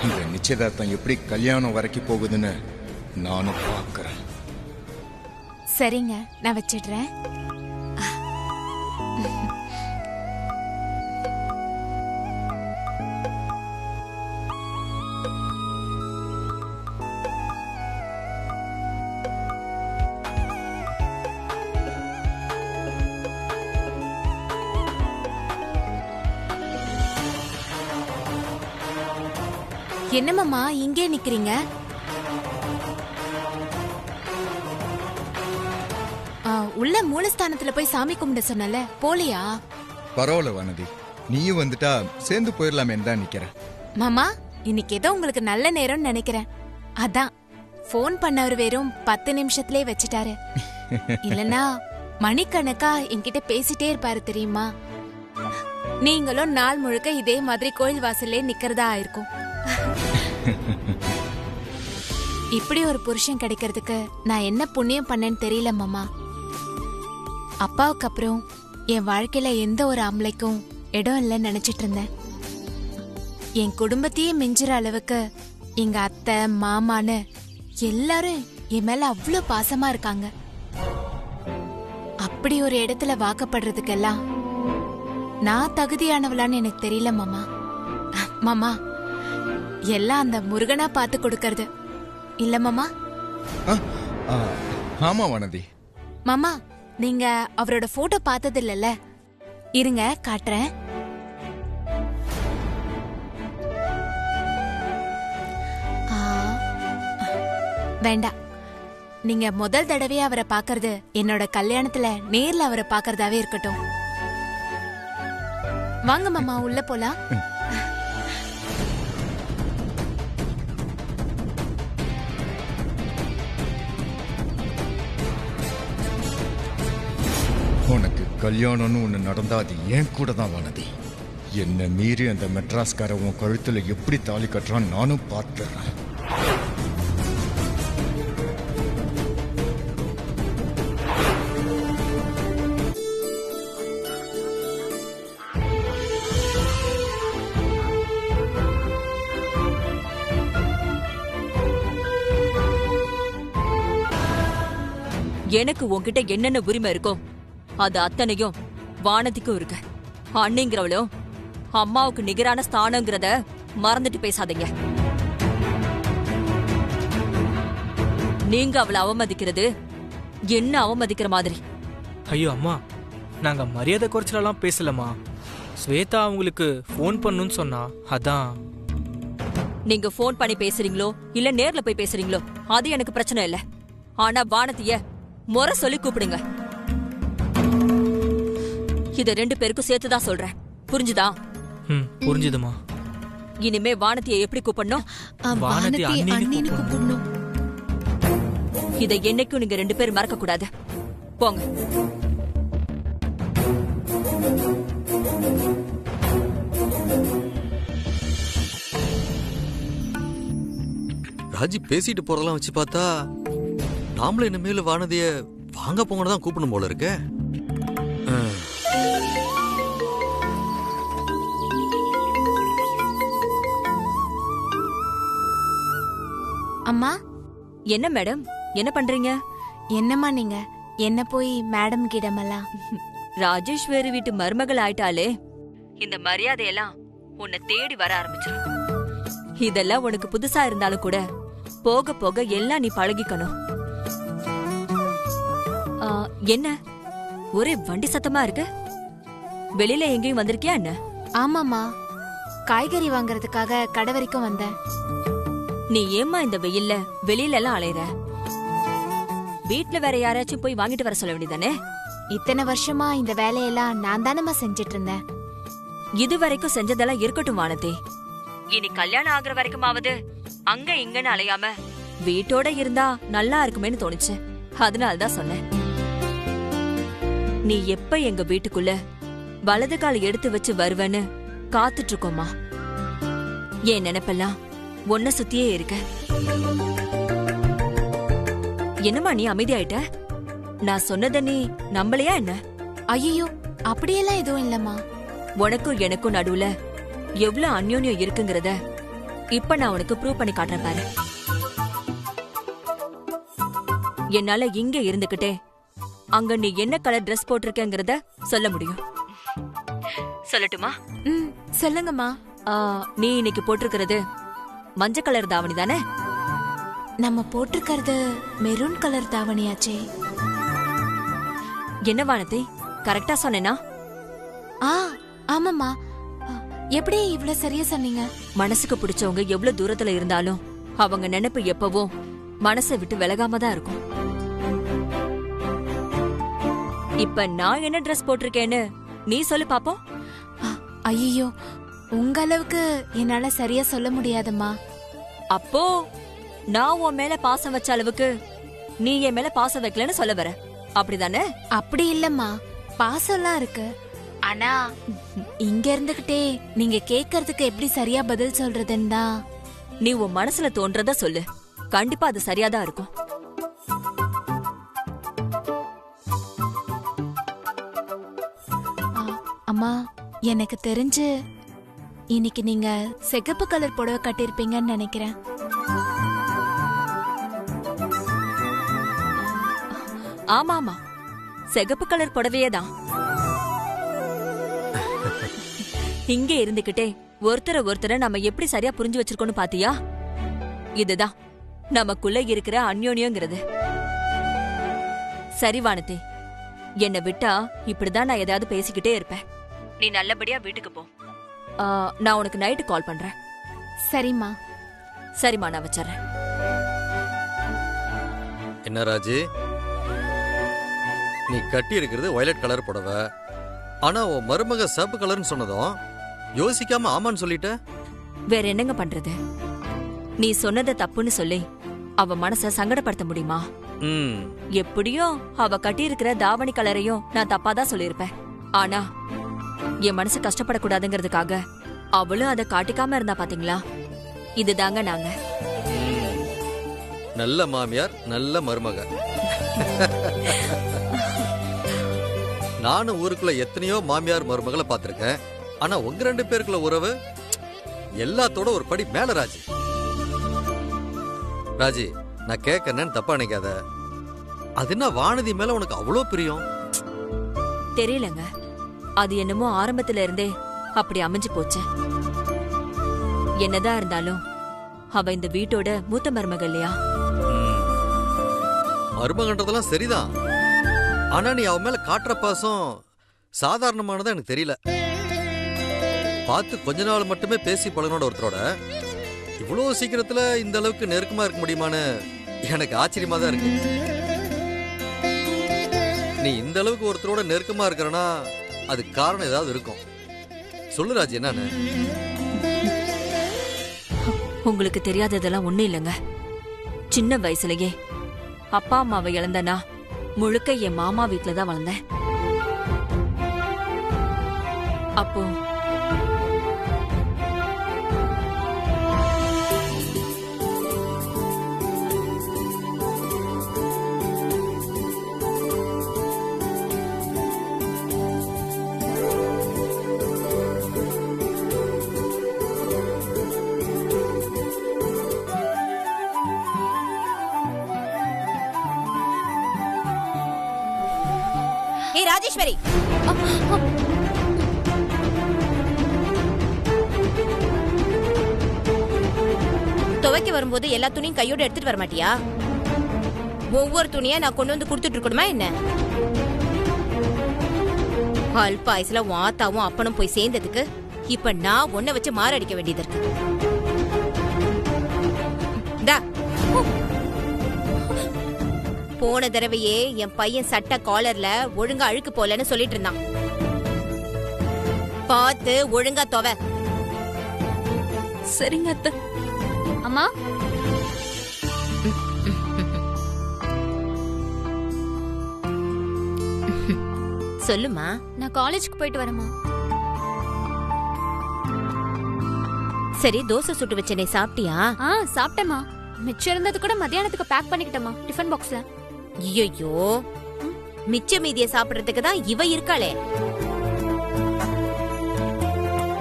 இந்த நிச்சயதார்த்தம் எப்படி கல்யாணம் வரைக்கும் போகுதுன்னு நானும் பாக்குறேன். சரிங்க, நான் வச்சிடுறேன். என்னமாமா இங்கே நிக்கிறீங்க? உள்ள மூலஸ்தானத்துல போய் சாமி கும்பிட சொன்னல, போலியா? பரவாயில்ல வானதி, நீயும் வந்துட்டா சேர்ந்து போயிடலாமேன்னு தான் நிக்கிறேன். மாமா, இன்னைக்கு ஏதோ உங்களுக்கு நல்ல நேரம்னு நினைக்கிறேன். அதான் போன் பண்ணவர் வெறும் 10 நிமிஷத்திலே வச்சிட்டாரு. இல்லனா மணிக்கணக்கா என்கிட்ட பேசிட்டே இருப்பாரு தெரியுமா? நீங்களும் நாள் முழுக்க இதே மாதிரி கோயில் வாசல்லே நிக்கிறதா ஆயிருக்கும். இப்படி ஒரு புருஷன் கிடைக்கிறதுக்கு நான் என்ன புண்ணியம் பண்ணேன்னு தெரியல மாமா. அப்பாவுக்கு அப்புறம் என் வாழ்க்கையில எந்த ஒரு ஆம்பளைக்கும் இடம் இல்லைன்னு நினைச்சிட்டு இருந்தேன். என் குடும்பத்தையே மிஞ்சுற அளவுக்கு எங்க அத்தை மாமான்னு எல்லாரும் என் மேல அவ்வளோ பாசமா இருக்காங்க. அப்படி ஒரு இடத்துல வாக்கப்படுறதுக்கெல்லாம் நான் தகுதியானவளான்னு எனக்கு தெரியல மாமா. மாமா, எல்லாம் அந்த முருகனா பார்த்து கொடுக்கறது இல்ல மாமா? ஆமா வானதி. மாமா, நீங்க அவரோட போட்டோ பார்த்தது இல்லல்ல? இருங்க காட்டுறேன். வேண்டாம், நீங்க முதல் தடவையா அவரை பாக்குறது என்னோட கல்யாணத்துல நேர்ல அவரை பாக்குறதாவே இருக்கட்டும். வாங்க மாமா, உள்ள போலாம். உனக்கு கல்யாணம்னு ஒண்ணு நடந்தா அது ஏன் கூட தான் வானதி. என்ன மீறி அந்த மெட்ராஸ்கார உன் கழுத்துல எப்படி தாலி கட்டுறான் நானும் பார்த்துறேன். எனக்கு உன்கிட்ட என்னென்ன உரிமை இருக்கோ அது அத்தனையும் வானதிக்கும் இருக்கு. அண்ணிங்கிறவளும் அம்மாவுக்கு நிகரான ஸ்தானங்கிறத மறந்துட்டு பேசாதீங்க. நீங்க அவளை அவமதிக்கிறது என்ன அவமதிக்கிற மாதிரி. ஐயோ அம்மா, நாங்க மரியாதை குறைச்சலாம் பேசலமா. ஸ்வேதா அவங்களுக்கு ஃபோன் பண்ணுன்னு சொன்னா அதான். நீங்க ஃபோன் பண்ணி பேசுறீங்களோ இல்ல நேர்ல போய் பேசுறீங்களோ அது எனக்கு பிரச்சனை இல்ல. ஆனா வானதிய முறை சொல்லி கூப்பிடுங்க. இத 2 பேருக்கும் சேர்த்துதான் சொல்றேன். புரிஞ்சுதா? புரிஞ்சுதுமா. இனிமே வானதியை எப்படி கூப்பிடணும்? வானதி அண்ணின்னு கூப்பிடணும். இதை என்னைக்கும் நீங்க 2 பேரும் மறக்க கூடாது. போங்க. ராஜி பேசிட்டு போறதெல்லாம் வச்சு பார்த்தா நாமளும் இனிமேல வானதிய வாங்க போங்கன்னு தான் கூப்பிடணும் போல இருக்க. அம்மா. என்ன மேடம், என்ன பண்றீங்க? என்னம்மா நீங்க என்ன போய் மேடம் கிடமெல்லாம்? ராஜேஸ்வரி வீட்டு மருமகள் ஆயிட்டாலே இந்த மரியாதையெல்லாம் உன்னை தேடி வர ஆரம்பிச்சிடும். இதெல்லாம் உனக்கு புதுசா இருந்தாலும் கூட போக போக எல்லாம் நீ பழகிக்கணும். என்ன ஒரே வண்டி சத்தமா இருக்கு? வெளியில எங்கேயும் வந்திருக்கியா என்ன? ஆமாமா, காய்கறி வாங்குறதுக்காக கடை வரைக்கும் வந்தேன். நீ ஏம்மா இந்த வெயில்ல வெளியில எல்லாம் அலையற? வீட்ல வேற யாராச்சும் போய் வாங்கிட்டு வர சொல்ல வேண்டியதானே? இத்தனை வருஷமா இந்த வேலையெல்லாம் நான் தானம்மா செஞ்சிட்டு இருந்தேன். இது வரைக்கும் செஞ்சதெல்லாம் இருக்கட்டும் வானதி. இனி கல்யாணம் ஆகுற வரைக்குமாவது அங்க இங்கன்னு அலையாம வீட்டோட இருந்தா நல்லா இருக்குமேன்னு தோணுச்சு. அதனாலதான் சொன்னேன். நீ எப்ப எங்க வீட்டுக்குள்ள வலது கால் எடுத்து வச்சு வருவன்னு காத்துட்டு இருக்கோமா. என் நினைப்பெல்லாம் ஒன்ன சுத்தியே இருக்க. என்னம்மா நீ அமைதியாயிட்ட? நான் சொன்னத நீ நம்பலையா என்ன? ஐயோ, அப்படியெல்லாம் எதுவும் இல்லம்மா. உனக்கும் எனக்கும் நடுவுல எவ்வளவு அந்யோன்யம் இருக்குங்கிறத இப்ப நான் உனக்கு ப்ரூவ் பண்ணி காட்டுறேன் பாரு. என்னால இங்க இருந்துகிட்டே அங்க நீ என்ன கலர் ட்ரெஸ் போட்டிருக்கேங்கிறத சொல்ல முடியும். சொல்லட்டுமா? சொல்லுங்கம்மா. நீ இன்னைக்கு போட்டிருக்கிறது மஞ்சள் கலர் தாவணி தானே? நம்ம போட்டிருக்கிறது மெரூன் கலர் தாவணியாச்சே. என்ன வானதி, கரெக்டா சொன்னேனா? ஆமாம்மா. எப்படி இவ்வளவு சரியா சொன்னீங்க? மனசுக்கு பிடிச்சவங்க எவ்வளவு தூரத்துல இருந்தாலும் அவங்க நினைப்பு எப்பவும் மனசை விட்டு விலகாம தான் இருக்கும். இப்ப நான் என்ன ட்ரெஸ் போட்டிருக்கேன்னு நீ சொல்லு பாப்போம். ஐயோ, உங்க அளவுக்கு என்னால சரியா சொல்ல முடியாதும்மா. அப்போ நான் உன் மேல பாசம் வச்ச அளவுக்கு நீ என் மேல பாசம் வைக்கலன்னு சொல்ல வர, அப்படிதானே? அப்படி இல்லம்மா, பாசம்லாம் இருக்கு. ஆனா இங்க இருந்துகிட்டே நீங்க கேக்குறதுக்கு எப்படி சரியா பதில் சொல்றதுன்னு தான். நீ உன் மனசுல தோன்றத சொல்லு, கண்டிப்பா அது சரியாதான் இருக்கும். அம்மா, எனக்கு தெரிஞ்சு இன்னைக்கு நீங்க சிகப்பு கலர் புடவை கட்டிருப்பீங்கன்னு நினைக்கிறேன். ஆமா ஆமா, சிகப்பு கலர் புடவையே தான். இங்கே இருந்துகிட்டே ஒருத்தரை நம்ம எப்படி சரியா புரிஞ்சு வச்சிருக்கோம்னு பாத்தியா? இதுதான் நமக்குள்ள இருக்கிற அந்யோன்யங்கிறது. சரி வானதி, என்னை விட்டா இப்படிதான் நான் ஏதாவது பேசிக்கிட்டே இருப்பேன். நீ நல்லபடியா வீட்டுக்கு போ. நான் உனக்கு நைட்டு கால் பண்றேன். சரிம்மா. சரிம்மா, நான் வச்சிடறேன். என்ன ராஜி, நீ கட்டி இருக்கிறது வயலட் கலர் புடவை, ஆனா உன் மருமக சிவப்பு கலர்னு சொன்னதும் யோசிக்காம ஆமான்னு சொல்லிட்ட. வேற என்னங்க பண்றது? நீ சொன்னதை தப்புன்னு சொல்லி அவ மனச சங்கடப்படுத்த முடியுமா? எப்படியோ அவ கட்டி இருக்கிற தாவணி கலரையும் நான் தப்பாதான் சொல்லியிருப்பேன். ஆனா என் மனசு கஷ்டப்படக்கூடாதுங்கிறதுக்காக அவளும் அதை காட்டிக்காம இருந்தா பாத்தீங்களா? இதுதாங்க நாங்க. நல்ல மாமியார், நல்ல மருமக. நானும் ஊருக்குள்ள எத்தனையோ மாமியார் மருமகளை பார்த்திருக்கேன். ஆனா உங்க ரெண்டு பேருக்குள்ள உறவு எல்லாத்தோட ஒரு படி மேல ராஜி. ராஜி, நான் கேட்கறேன்னு தப்பா நினைக்காத. அது என்ன வானதி மேல உனக்கு அவ்வளோ பிரியம்? தெரியலங்க, அது என்னமோ ஆரம்பத்துல இருந்தே அப்படி அமைஞ்சு போச்சு. என்னதான் இருந்தாலும் அவ இந்த வீட்டோட மூத்த மருமக இல்லையா? மருமகன்றதெல்லாம் சரிதான். ஆனா நீ அவன் மேல காட்டுற பாசம் சாதாரணமானதா எனக்கு தெரியல. பார்த்து கொஞ்ச நாள் மட்டுமே பேசி பழகினோட ஒருத்தரோட இவ்வளவு சீக்கிரத்துல இந்த அளவுக்கு நெருக்கமா இருக்க முடியுமான்னு எனக்கு ஆச்சரியமா தான் இருக்கு. நீ இந்த அளவுக்கு ஒருத்தரோட நெருக்கமா இருக்கிறனா அது காரணம் ஏதாவது இருக்கும். சொல்லு ராஜி, என்னன்னு? உங்களுக்கு தெரியாததெல்லாம் ஒண்ணு இல்லைங்க. சின்ன வயசுலயே அப்பா அம்மாவை இழந்தனா முழுக்க என் மாமா வீட்டுலதான் வளர்ந்தேன். அப்போ ராஜேஸ்வரி, துவைக்க வரும்போது எல்லா துணியும் கையோட எடுத்துட்டு வர மாட்டியா? ஒவ்வொரு துணியா நான் கொண்டு வந்து கொடுத்துட்டு இருக்கணுமா என்ன? அல்ப ஆயுசுல உன் ஆத்தாவும் அப்பனும் போய் சேர்ந்ததுக்கு இப்ப நான் ஒன்ன வச்சு மாரடிக்க வேண்டியது இருக்கு. போன தடவையே என் பையன் சட்ட காலர்ல ஒழுங்கா அழுக்கு போலன்னு சொல்லிட்டு இருந்தான். பார்த்து ஒழுங்கா துவை. சரிங்க அத்தை. அம்மா சொல்லுமா. நான் காலேஜுக்கு போயிட்டு வரேம்மா. சரி, தோசை சுட்டு வச்சனே, சாப்பிட்டியா? சாப்பிட்டேம்மா. மிச்சம் இருந்தது கூட மத்தியானத்துக்கு பேக் பண்ணிக்கிட்டேம்மா டிஃபன் பாக்ஸ்ல. ஐயோ, மிச்ச மீதிய சாப்பிடுறதுக்கு தான் இவ இருக்காளே.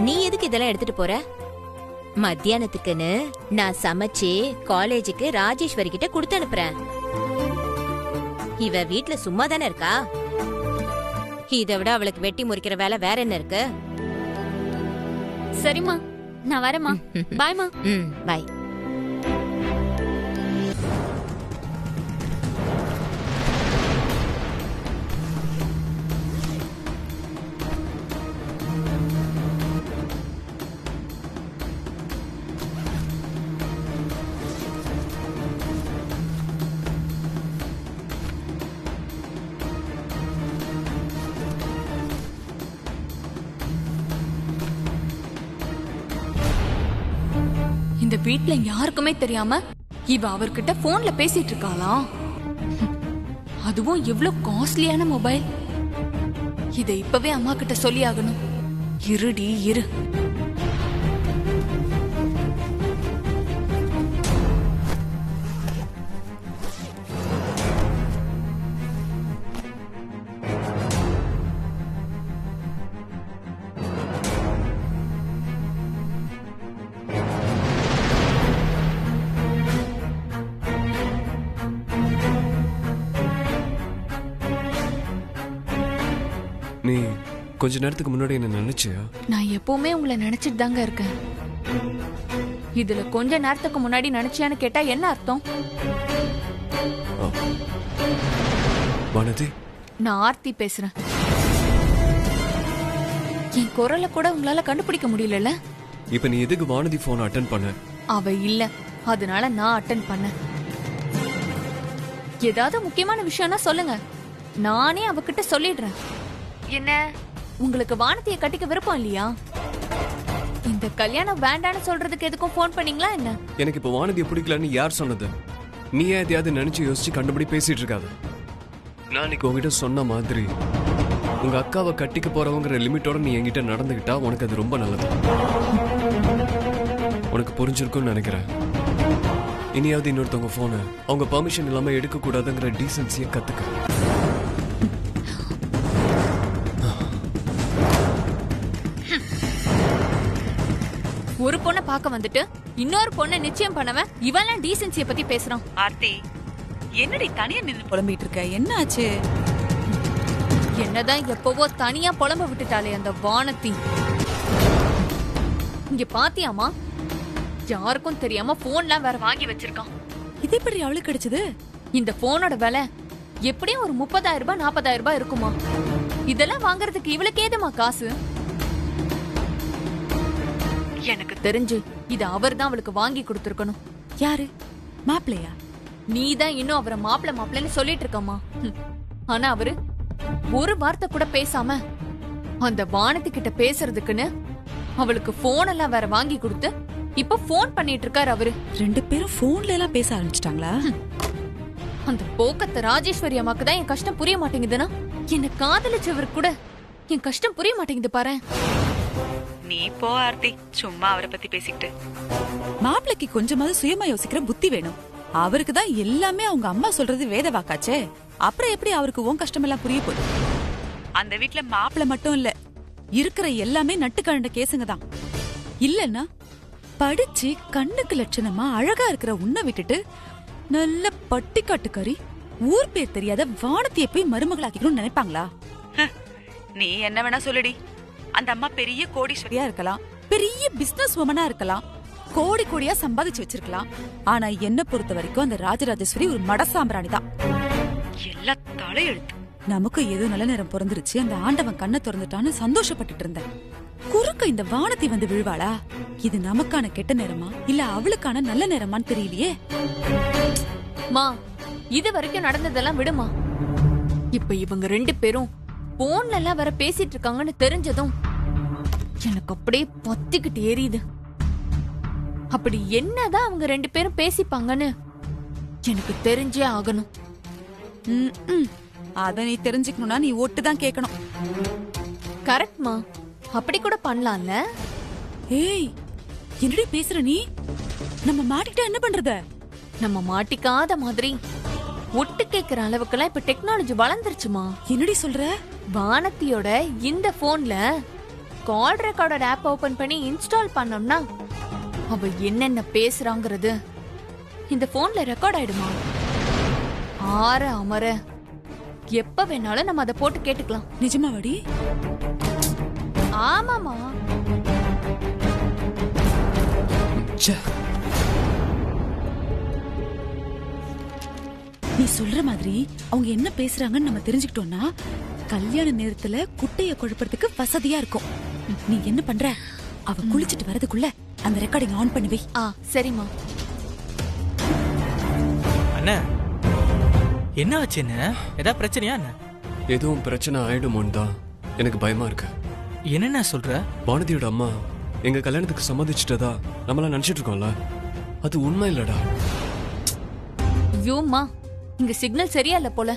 நீ எதுக்கு இதெல்லாம் எடுத்துட்டு போற? மத்தியானத்துக்குன்னு நான் சமைச்சு காலேஜுக்கு ராஜேஸ்வரி கிட்ட கொடுத்து அனுப்புறேன். இவ வீட்ல சும்மா தானே இருக்கா. இதை விட அவளுக்கு வெட்டி முறிக்கிற வேலை வேற என்ன இருக்கு? சரிம்மா, நான் வரேம்மா. பாய்மா. பாய். இந்த வீட்ல யாருக்குமே தெரியாம இவ அவர்கிட்ட போன்ல பேசிட்டு இருக்காளாம். அதுவும் எவ்வளவு காஸ்ட்லியான மொபைல். இதை இப்பவே அம்மா கிட்ட சொல்லி ஆகணும். இருடி இரு. நீ கொஞ்ச நேரத்துக்கு முன்னாடி என்ன நினைச்சியா? நான் எப்பவுமே உங்களை நினைச்சிட்டு தாங்க இருக்கேன். இதுல கொஞ்ச நேரத்துக்கு முன்னாடி நினைச்சியான்னு கேட்டா என்ன அர்த்தம்? வானதி, நான் ஆர்த்தி பேசுறேன். என் குரலை கூட உங்களால கண்டுபிடிக்க முடியல. இப்ப நீ எதுக்கு வானதி போன் அட்டெண்ட் பண்ண? அவ இல்ல, அதனால நான் அட்டெண்ட் பண்ண. ஏதாவது முக்கியமான விஷயம்னா சொல்லுங்க, நானே அவகிட்ட சொல்லிடுறேன். என்ன, உங்களுக்கு வானதியை கட்டிக்க விருப்பம் இல்லையா? இந்த கல்யாணம் வேண்டான்னு சொல்றதுக்கு எதுக்கும் போன் பண்ணீங்களா என்ன? எனக்கு இப்ப வானதியை பிடிக்கலன்னு யார் சொன்னது? நீ எதையாவது நினைச்சு யோசிச்சு கண்டுபிடி பேசிட்டு இருக்காது. நான் இன்னைக்கு உங்ககிட்ட சொன்ன மாதிரி உங்க அக்காவை கட்டிக்க போறவங்கிற லிமிட்டோட நீ என்கிட்ட நடந்துகிட்டா உனக்கு அது ரொம்ப நல்லது. உனக்கு புரிஞ்சிருக்கும்னு நினைக்கிறேன். இனியாவது இன்னொருத்தவங்க போனை அவங்க பெர்மிஷன் இல்லாம எடுக்க கூடாதுங்கிற டீசன்சியை கத்துக்க. ஒரு பொண்ணை பார்க்க வந்துட்டு இன்னொரு பொண்ணை நிச்சயம் பண்ணவன் இவெல்லாம் டீசன்சியை பத்தி பேசுறான். ஆர்த்தி, என்னடி தனியா நின்னு புலம்பிட்டு இருக்க? என்ன ஆச்சு? என்னதான் எப்பவோ தனியா புலம்ப விட்டுட்டாலே அந்த வானதி. இங்க பாத்தியாமா, யாருக்கும் தெரியாம போன்லாம் வேற வாங்கி வச்சிருக்கான். இது எப்படி அவளுக்கு கிடைச்சது? இந்த போனோட விலை எப்படியும் ஒரு 30,000 ரூபாய் 40,000 ரூபாய் இருக்குமா. இதெல்லாம் வாங்குறதுக்கு இவளுக்கு ஏதுமா காசு? எனக்கு தெரிஞ்சு இது அவர்தான் அவளுக்கு வாங்கி கொடுத்திருக்கணும். யாரு? மாப்பிள்ளையா? நீதான் இன்னும் அவரை மாப்பிள்ளைன்னு சொல்லிட்டு இருக்கமா. ஆனா அவரு ஒரு வார்த்தை கூட பேசாம அந்த வானதி கிட்ட பேசுறதுக்குன்னு அவளுக்கு போன் எல்லாம் வேற வாங்கி கொடுத்து இப்ப போன் பண்ணிட்டு இருக்காரு அவரு. 2 பேரும் போன்ல எல்லாம் பேச ஆரம்பிச்சிட்டாங்களா? அந்த போக்கத்த ராஜேஸ்வரி அம்மாக்கு தான் என் கஷ்டம் புரிய மாட்டேங்குதுன்னா என்ன காதலிச்சவர் கூட என் கஷ்டம் புரிய மாட்டேங்குது பாரு. நீ போ ஆர்த்தி, சும்மா அவரை பத்தி பேசிக்கிட்டு. மாப்பிளைக்கு கொஞ்சமாவது சுயமா யோசிக்கிற புத்தி வேணும். அவருக்கு தான் எல்லாமே அவங்க அம்மா சொல்றது வேத வாக்காச்சே. அப்புறம் எப்படி அவருக்கு உன் கஷ்டம் எல்லாம் புரிய போகுது? அந்த வீட்ல மாப்பிளை மட்டும் இல்ல, இருக்கிற எல்லாமே நட்டு கழண்ட கேசுங்க தான். இல்லன்னா படிச்சு கண்ணுக்கு லட்சணமா அழகா இருக்கிற உன்னை விட்டுட்டு நல்ல பட்டிக்காட்டுக்காரி ஊர் பேர் தெரியாத வானத்திய போய் மருமகளாக்கணும்னு நினைப்பாங்களா? நீ என்ன வேணா சொல்லுடி. அந்த அம்மா பெரிய கோடீஸ்வரியா இருக்கலாம், பெரிய பிசினஸ் உமனா இருக்கலாம், கோடி கோடியா சம்பாதிச்சு வச்சிருக்கலாம். ஆனா என்ன பொறுத்த வரைக்கும் அந்த ராஜராஜேஸ்வரி ஒரு மடசாம்பிராணி தான். எல்லா தலையெழுத்து. நமக்கு ஏதோ நல்ல நேரம் பிறந்துருச்சு, அந்த ஆண்டவன் கண்ணை திறந்துட்டான்னு சந்தோஷப்பட்டுட்டு இருந்தேன். குறுக்க இந்த வானதி வந்து விழுவாளா? இது நமக்கான கெட்ட நேரமா இல்ல அவளுக்கான நல்ல நேரமான்னு தெரியலையே. மா, இது வரைக்கும் நடந்ததெல்லாம் விடுமா. இப்ப இவங்க 2 பேரும் போன்ல எல்லாம் வர பேசிட்டு இருக்காங்கன்னு தெரிஞ்சதும் எனக்கு அப்படியே பத்திக்கிட்டு எரியுது. அப்படி என்னதான் அவங்க 2 பேரும் பேசிப்பாங்கன்னு எனக்கு தெரிஞ்சே ஆகணும். அத நீ தெரிஞ்சுக்கணும்னா நீ ஓட்டு தான் கேட்கணும். கரெக்ட்மா, அப்படி கூட பண்ணலாம்ல. ஏய், என்னடி பேசுற நீ? நம்ம மாட்டிக்கிட்டா என்ன பண்றது? நம்ம மாட்டிக்காத மாதிரி ஒட்டு கேக்குற அளவுக்குலாம் இப்ப டெக்னாலஜி வளர்ந்துருச்சுமா. என்னடி சொல்ற? வானத்தியோட இந்த போன்ல கால் ரெக்கார்டர் ஆப் ஓபன் பண்ணி இன்ஸ்டால் பண்ணோம்னா அவ என்னென்ன பேசுறாங்கிறது இந்த போன்ல ரெக்கார்ட் ஆயிடுமா. ஆற அமர எப்ப வேணாலும் நம்ம அதை போட்டு கேட்டுக்கலாம். நிஜமாவாடி? ஆமாமா. நீ சொல்ற மாதிரி அவங்க என்ன பேசுறாங்கன்னு நம்ம தெரிஞ்சுக்கிட்டோம்னா கல்யாண நேரத்துல குட்டைய குழப்பறதுக்கு வசதியா இருக்கும். நீ என்ன பண்ற? அவ குளிச்சிட்டு வரதுக்குள்ள அந்த ரெக்கார்டிங் ஆன் பண்ணி வை. சரிம்மா. அண்ணா, என்ன ஆச்சு? என்ன ஏதாவது பிரச்சனையா? என்ன எதுவும் பிரச்சனை ஆயிடுமோன்னு தான் எனக்கு பயமா இருக்கு. என்னென்ன சொல்ற? வானதியோட அம்மா எங்க கல்யாணத்துக்கு சம்மதிச்சிட்டதா நம்மளாம் நினைச்சிட்டு இருக்கோம்ல, அது உண்மை இல்லடா. ஐயோம்மா, இங்க சிக்னல் சரியா இல்ல போல.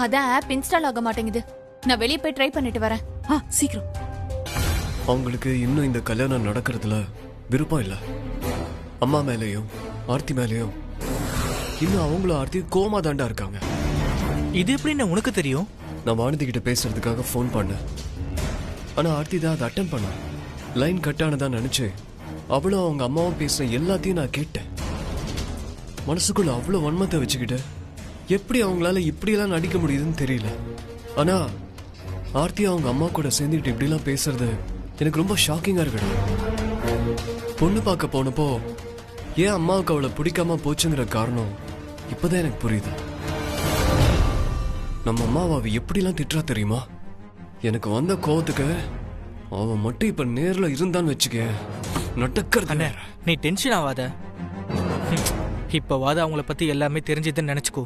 அதான் ஆப் இன்ஸ்டால் ஆக மாட்டேங்குது. நான் வெளியே போய் ட்ரை பண்ணிட்டு வரேன். சீக்கிரம். அவங்களுக்கு இன்னும் இந்த கல்யாணம் நடக்கிறதுல விருப்பம் இல்ல. அம்மா மேலேயும் ஆர்த்தி மேலேயும் இன்னும் அவங்களும் ஆர்த்தி கோமா தாண்டா இருக்காங்க. இது எப்படி உனக்கு தெரியும்? நான் வானதி கிட்ட பேசுறதுக்காக ஃபோன் பண்ணேன். ஆனா ஆர்த்தி தான் அதை அட்டன் பண்ண. லைன் கட் ஆனதான் நினைச்சு அவளும் அவங்க அம்மாவும் பேசுன எல்லாத்தையும் நான் கேட்டேன். மனசுக்குள்ள அவ்வளவு வன்மத்தை வச்சுக்கிட்டு எப்படி அவங்களால இப்படியெல்லாம் நடிக்க முடியுதுன்னு தெரியல. ஆனா ஆர்த்தி அவங்க அம்மா கூட சேர்ந்துட்டு இப்படிலாம் பேசுறது எனக்கு ரொம்ப ஷாக்கிங்கா இருக்குடா. பொண்ணு பார்க்க போனப்போ ஏன் அம்மாவுக்கு அவளை பிடிக்காம போச்சுங்கிற காரணம் இப்பதான் எனக்கு புரியுது. நம்ம அம்மாவை அவ எப்படிலாம் திட்டுறா தெரியுமா? எனக்கு வந்த கோவத்துக்கு அவன் மட்டும் இப்ப நேர்ல இருந்தான்னு வச்சுக்க நடக்கிறது. நீ டென்ஷன் ஆகாத. இப்பவாத அவங்கள பத்தி எல்லாமே தெரிஞ்சதுன்னு நினைச்சுக்கோ.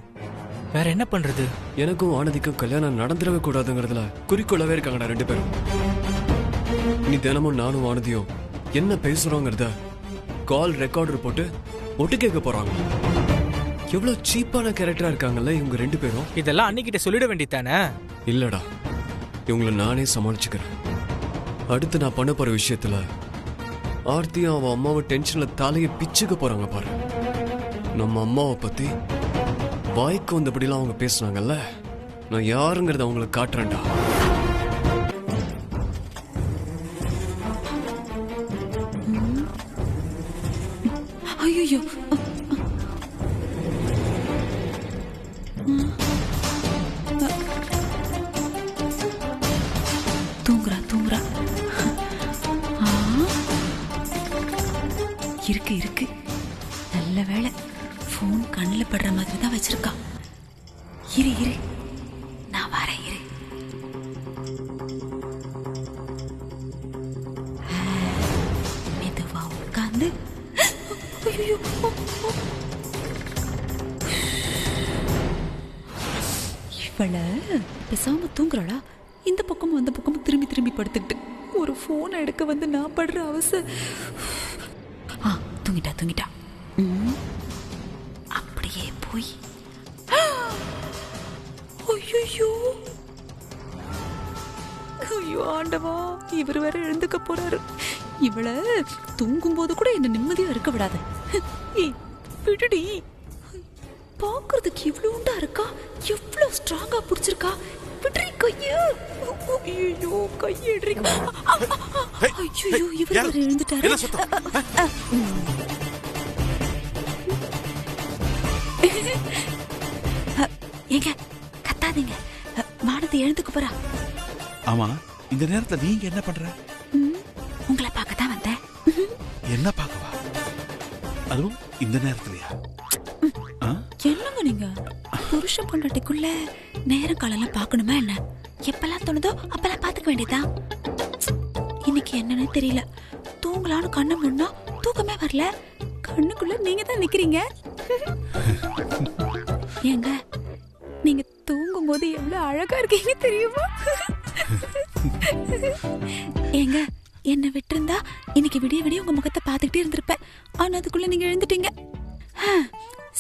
வேற என்ன பண்றது? எனக்கும் வானதிக்கும் கல்யாணம் நடந்துடவே கூடாதுங்கிறதுல குறிக்கோளாவே இருக்காங்கடா 2 பேரும். நீ தினமும் நானும் வானதியும் என்ன பேசுறோங்கிறத கால் ரெக்கார்டர் போட்டு ஒட்டு கேட்க போறாங்க. எவ்வளவு சீப்பான கேரக்டரா இருக்காங்கல்ல இவங்க 2 பேரும். இதெல்லாம் அன்னிக்கிட்ட சொல்லிட வேண்டியதானே? இல்லடா, இவங்களை நானே சமாளிச்சுக்கிறேன். அடுத்து நான் பண்ண போற விஷயத்துல ஆர்த்தியும் அவன் அம்மாவை டென்ஷன்ல தலையை பிச்சுக்க போறாங்க பாரு. நம்ம அம்மாவை பத்தி வாய்க்கு வந்தபடிலாம் அவங்க பேசுனாங்கல்ல, நான் யாருங்கிறத அவங்களுக்கு காட்டுறேன்டா. ஐயோ, தூங்குறா தூங்குறா. இருக்கு இருக்கு, நல்ல வேளை போன் கண்ணில் படுற மாதிரி தான் வச்சிருக்கா. இரு இரு, நான் வரேன். இரு. மெதுவா உட்காந்து. இவள பேசாம தூங்குறாளா? இந்த பக்கமும் அந்த பக்கமும் திரும்பி திரும்பி படுத்துக்கிட்டு ஒரு போனை எடுக்க வந்து நான் படுற அவசரம். தூங்கிட்டா தூங்கிட்டா. அப்படியே போய் ஐயோ ஐயோ ஆண்டவா, இவர் வேற எழுந்துக்க போறாரு. இவள தூங்கும் போது கூட என்ன நிம்மதியா இருக்க விடாத. விடுடி, பாக்குறதுக்கு இவ்வளவுண்டா இருக்கா, எவ்வளவு ஸ்ட்ராங்கா புடிச்சிருக்கா. விடுறி கைய. ஐயோ கையெடுறி. ஐயோ இவர் வேற எழுந்துட்டாரு. ஏங்க கத்தாதீங்க, வானதி எழுந்துக்க போறா. ஆமா, இந்த நேரத்துல நீங்க என்ன பண்ற? உங்களை பார்க்கத்தான் வந்தேன். என்ன பார்க்கவா? அதுவும் இந்த நேரத்துலயா? என்னங்க நீங்க புருஷன் பொண்டாட்டிக்குள்ள நேரம் காலெல்லாம் பார்க்கணுமா என்ன? எப்பெல்லாம் தோணுதோ அப்பெல்லாம் பார்த்துக்க வேண்டியதா. இன்னைக்கு என்னன்னு தெரியல, தூங்கலான்னு கண்ணு முன்னா தூக்கமே வரல. கண்ணுக்குள்ள நீங்க தான் நிக்கிறீங்க. ஏங்க நீங்க தூங்கும் போது எவ்வளவு அழகா இருக்கீங்க தெரியுமா? ஏங்க என்ன விட்டிருந்தா இன்னைக்கு விடிய விடிய உங்க முகத்தை பார்த்துக்கிட்டே இருந்திருப்பேன். ஆனா அதுக்குள்ள நீங்க எழுந்துட்டீங்க.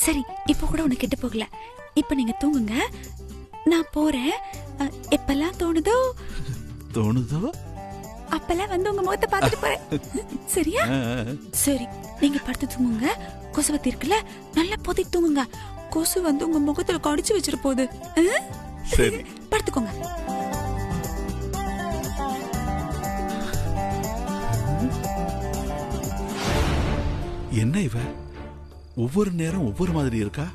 சரி, இப்ப கூட உனக்கு கெட்டு போகல. இப்ப நீங்க தூங்குங்க, நான் போறேன். எப்பெல்லாம் தோணுதோ அப்பெல்லாம் வந்து உங்க முகத்தை பார்த்துட்டு போறேன். சரியா? சரி, நீங்க படுத்து தூங்குங்க. கொசுவத்தி இருக்குல்ல, நல்லா பொத்தி தூங்குங்க. கொசு வந்து உங்க முகத்துல கடிச்சு வச்சிரு போகுது. சரி, படுத்துக்கோங்க. என்ன இவ ஒவ்வொரு நேரம் ஒவ்வொரு மாதிரி இருக்கா?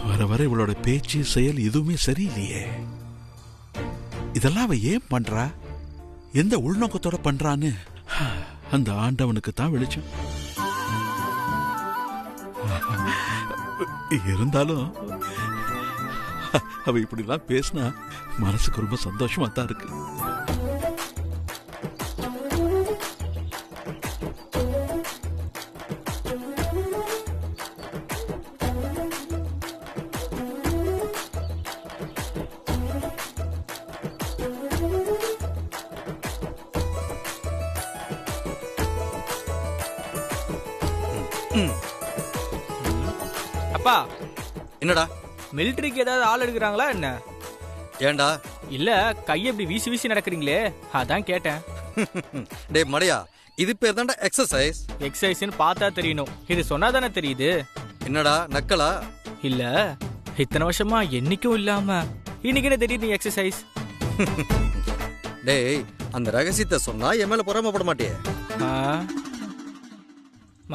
வர வர இவளோட பேச்சு செயல் எதுவுமே சரியில்லையே. இதெல்லாம் அவ ஏன் பண்றா? எந்த உள்நோக்கத்தோட பண்றான்னு அந்த ஆண்டவனுக்கு தான் வெளிச்சம். இருந்தாலும் அவ இப்படிலாம் பேசினா மனசுக்கு ரொம்ப சந்தோஷமா தான் இருக்கு. அப்பா, என்னடா மிலிட்டரிக்கு ஏதாவது ஆள் எடுக்கிறாங்களா என்ன? ஏண்டா? இல்ல, கையை இப்படி வீசி வீசி நடக்கிறீங்களே, அதான் கேட்டேன். டே மடையா, இது பேர் தான்டா எக்ஸசைஸ். எக்ஸசைஸ்னு பார்த்தா தெரியணும், இது சொன்னா தானே தெரியுது. என்னடா நக்கலா? இல்ல, இத்தனை வருஷமா என்னைக்கும் இல்லாம இன்னைக்கு என்ன தெரியுது எக்ஸசைஸ்? டேய், அந்த ரகசியத்தை சொன்னா என் மேல பொறாமப்பட மாட்டியே?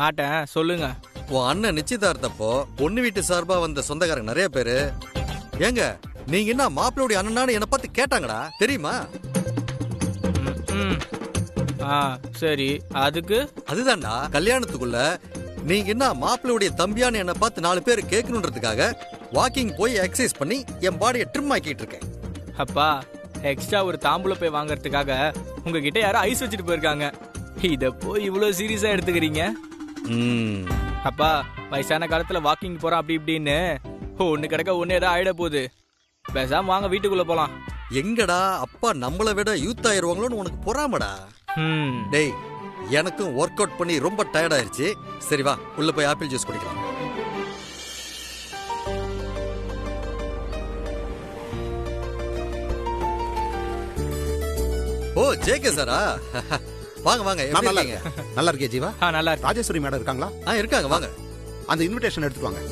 மாட்டேன், சொல்லுங்க. உன் அண்ணன் நிச்சயதார்த்தப்போ பொண்ணு வீட்டு சார்பா வந்த சொந்தக்காரங்க நிறைய பேரு, ஏங்க நீங்க என்ன மாப்பிள்ளையுடைய அண்ணனான்னு என்ன பார்த்து கேட்டாங்கடா, தெரியுமா? சரி, அதுக்கு? அதுதான்டா, கல்யாணத்துக்குள்ள நீங்க என்ன மாப்பிள்ளையுடைய தம்பியான்னு என்ன பார்த்து 4 பேர் கேட்கணுன்றதுக்காக வாக்கிங் போய் எக்ஸசைஸ் பண்ணி என் பாடியை ட்ரிம் ஆக்கிட்டு இருக்கேன். அப்பா, எக்ஸ்ட்ரா ஒரு தாம்பூல போய் வாங்கறதுக்காக உங்ககிட்ட யாரும் ஐஸ் வச்சுட்டு போயிருக்காங்க. இத போய் இவ்வளவு சீரியஸா எடுத்துக்கிறீங்க? அப்பா, வயசான காலத்துல வாக்கிங் போறோம் அப்படி இப்படின்னு ஒண்ணு கிடக்க ஒண்ணு ஏதாவது ஆயிட போகுது. பேசாம வாங்க வீட்டுக்குள்ள போலாம். எங்கடா அப்பா நம்மளை விட யூத் ஆயிருவாங்களோன்னு உனக்கு பொறாமடா. டேய், எனக்கும் ஒர்க் அவுட் பண்ணி ரொம்ப டயர்ட் ஆயிருச்சு. சரி வா, உள்ள போய் ஆப்பிள் ஜூஸ் குடிக்கலாம். ஓ, ஜேகே சாரா, வாங்க வாங்க. நல்லா இருக்கேன். நல்லா இருக்கே ஜீவா. நல்லா இருக்கு. ராஜேஸ்வரி மேடம் இருக்காங்களா? இருக்காங்க, வாங்க. அந்த இன்விடேஷன் எடுத்துட்டு வாங்க.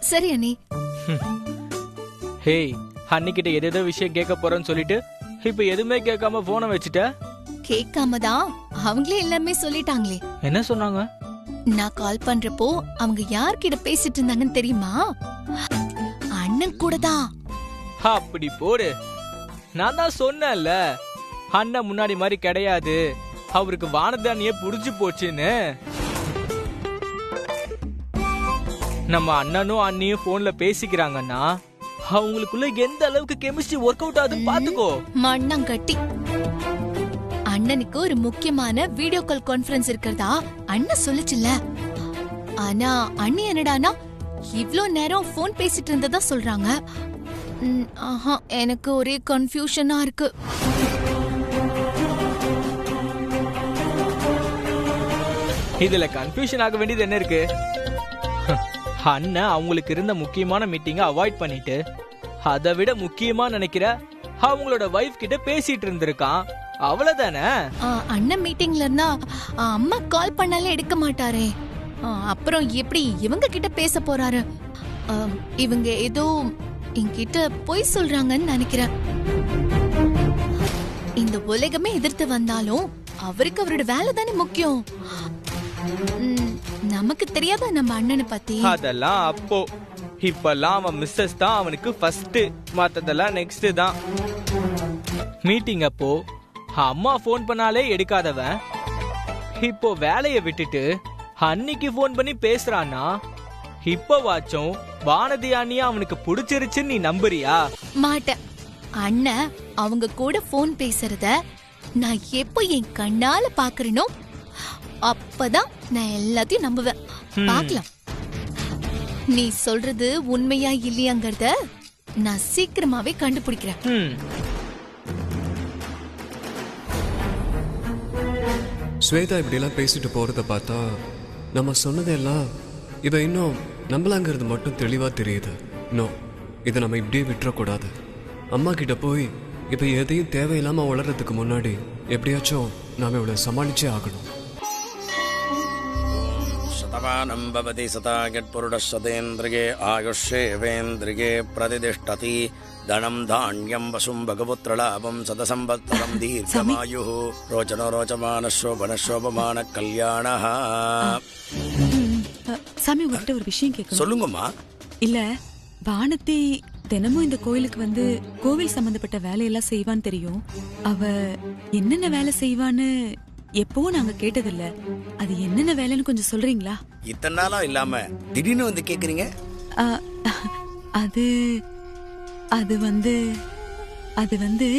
சரி அண்ணி. ஹேய், அன்னிக்கிட்ட ஏதேதோ விஷயம் கேட்க போறேன்னு சொல்லிட்டு இப்ப எதுவுமே கேட்காம போனை வச்சுட்ட. கேட்காம தான் அவங்களே எல்லாமே சொல்லிட்டாங்களே. என்ன சொன்னாங்க? நான் கால் பண்றப்போ அவங்க யார்கிட்ட பேசிட்டு இருந்தாங்கன்னு தெரியுமா? அண்ணன் கூட தான். அப்படி போடு. நான் தான் சொன்னேன்ல, அண்ணன் முன்னாடி மாதிரி கிடையாது, அவருக்கு வானதானியே புடிச்சு போச்சுன்னு. நம்ம அண்ணனும் அண்ணியும் போன்ல பேசிக்கிறாங்கன்னா அவங்களுக்குள்ள எந்த அளவுக்கு கெமிஸ்ட்ரி ஒர்க் அவுட் ஆகுதுன்னு பாத்துக்கோ. மண்ணங்கட்டி. அண்ணனுக்கு ஒரு முக்கியமான வீடியோ கால் கான்ஃபரன்ஸ் இருக்கிறதா அண்ணன் சொல்லுச்சுல்ல. ஆனா அண்ணி என்னடானா இவ்ளோ நேரம் போன் பேசிட்டு இருந்ததா சொல்றாங்க. எனக்கு ஒரே கன்ஃபியூஷனா இருக்கு. இதுல கன்ஃபியூஷன் ஆக வேண்டியது என்ன இருக்கு? அண்ணன் அவங்களுக்கு இருந்த முக்கியமான மீட்டிங்கை அவாய்ட் பண்ணிட்டு அதை விட முக்கியமா நினைக்கிற அவங்களோட வைஃப் கிட்ட பேசிட்டு இருந்திருக்கான், அவ்வளவுதானே? அண்ணன் மீட்டிங்ல இருந்தா அம்மா கால் பண்ணாலே எடுக்க மாட்டாரே, அப்புறம் எப்படி இவங்க கிட்ட பேச போறாரு? இவங்க ஏதோ என்கிட்ட பொய் சொல்றாங்கன்னு நினைக்கிறேன். இந்த உலகமே எதிர்த்து வந்தாலும் அவருக்கு அவரோட வேலை தானே முக்கியம். நமக்கு தெரியாத நம்ம அண்ணனை பத்தி அதெல்லாம் அப்போ. இப்பெல்லாம் அவன் மிஸ்ஸஸ் தான் அவனுக்கு ஃபர்ஸ்ட், மத்ததெல்லாம் நெக்ஸ்ட் தான். மீட்டிங் அப்போ அம்மா போன் பண்ணாலே எடுக்காதவன் இப்போ வேலையை விட்டுட்டு அன்னைக்கு போன் பண்ணி பேசுறான்னா இப்போ வாச்சும் வானதி அண்ணியா அவனுக்கு பிடிச்சிருச்சுன்னு நீ நம்புறியா? மாட்டேன். அண்ணன் அவங்க கூட போன் பேசுறத நான் எப்போ என் கண்ணால பாக்குறேனோ அப்பதான் நான் எல்லாத்தையும் நம்புவேன். பாக்கலாம். நீ சொல்றது உண்மையா இல்லையாங்கறத நான் சீக்கிரமாவே கண்டுபிடிக்கிறேன். ஸ்வேதா இப்படிலாம் பேசிட்டு போறத பார்த்தா நம்ம சொன்னதெல்லாம் இவ இன்னும் நம்பலாங்கிறது மட்டும் தெளிவா தெரியுது. நோ, இதை நம்ம இப்படியே விட்டுறக்கூடாது. அம்மா கிட்ட போய் இப்ப எதையும் தேவையில்லாம வளர்றதுக்கு முன்னாடி எப்படியாச்சும் நாம இவளை சமாளிச்சே ஆகணும். शतमानं भवति सतायत्पुरुषशतेन्द्रिये आयुष्येवेन्द्रिये प्रतिष्ठति धनं धान्यं वसुं भगपुत्रलाभं सतसंवत्सरं दीर्घमायुः रोचनो रोचमानशोभनशोभमान कल्याणः. சாமி உங்ககிட்ட ஒரு விஷயம் கேட்கணும். சொல்லுங்கம்மா. இல்ல, வானதி தினமும் இந்த கோயிலுக்கு வந்து கோவில் சம்பந்தப்பட்ட வேலையெல்லாம் செய்வான்னு தெரியும். அவ என்னென்ன வேலை செய்வான்னு எப்பவும் நாங்க கேட்டதில்ல. அது என்னென்ன வேலைன்னு கொஞ்சம் சொல்றீங்களா? இத்தனை நாளா இல்லாம திடீர்னு வந்து கேக்குறீங்க. அது அது வந்து அது வந்து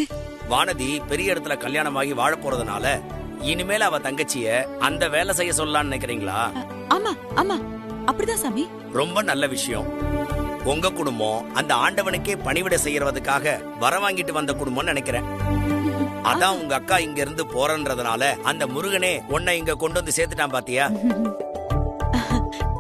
வானதி பெரிய இடத்துல கல்யாணமாகி வாழ போறதுனால இனிமேல் அவ தங்கச்சிய அந்த வேலை செய்ய சொல்லலாம்னு நினைக்கிறீங்களா? ஆமா ஆமா, அப்படிதான் சாமி. ரொம்ப நல்ல விஷயம். உங்க குடும்பம் அந்த ஆண்டவனுக்கே பணிவிட செய்யறதுக்காக வர வாங்கிட்டு வந்த குடும்பம்னு நினைக்கிறேன். அதான் உங்க அக்கா இங்க இருந்து போறன்றதுனால அந்த முருகனே உன்னை இங்க கொண்டு வந்து சேர்த்துட்டான் பாத்தியா?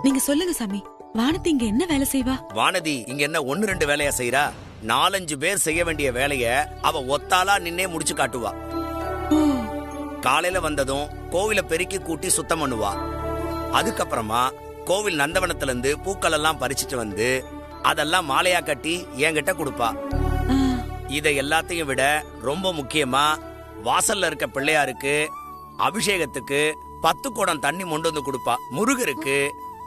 நீங்க சொல்லுங்க சாமி, வானதி இங்க என்ன வேலை செய்வா? வானதி இங்க என்ன 1-2 வேலையா செய்யறா? 4-5 பேர் செய்ய வேண்டிய வேலைய அவ ஒத்தாளா நின்னே முடிச்சு காட்டுவா. காலையில வந்ததும் கோவில பெருக்கி கூட்டி சுத்தம் பண்ணுவா. அதுக்கப்புறமா கோவில் நந்தவனத்துல இருந்து பூக்கள் எல்லாம் பறிச்சுட்டு வந்து அதெல்லாம் மாலையா கட்டி என்கிட்ட கொடுப்பா. இதை எல்லாத்தையும் விட ரொம்ப முக்கியமா வாசல்ல இருக்க பிள்ளையாருக்கு அபிஷேகத்துக்கு 10 குடம் தண்ணி கொண்டு வந்து கொடுப்பா. முருகருக்கு,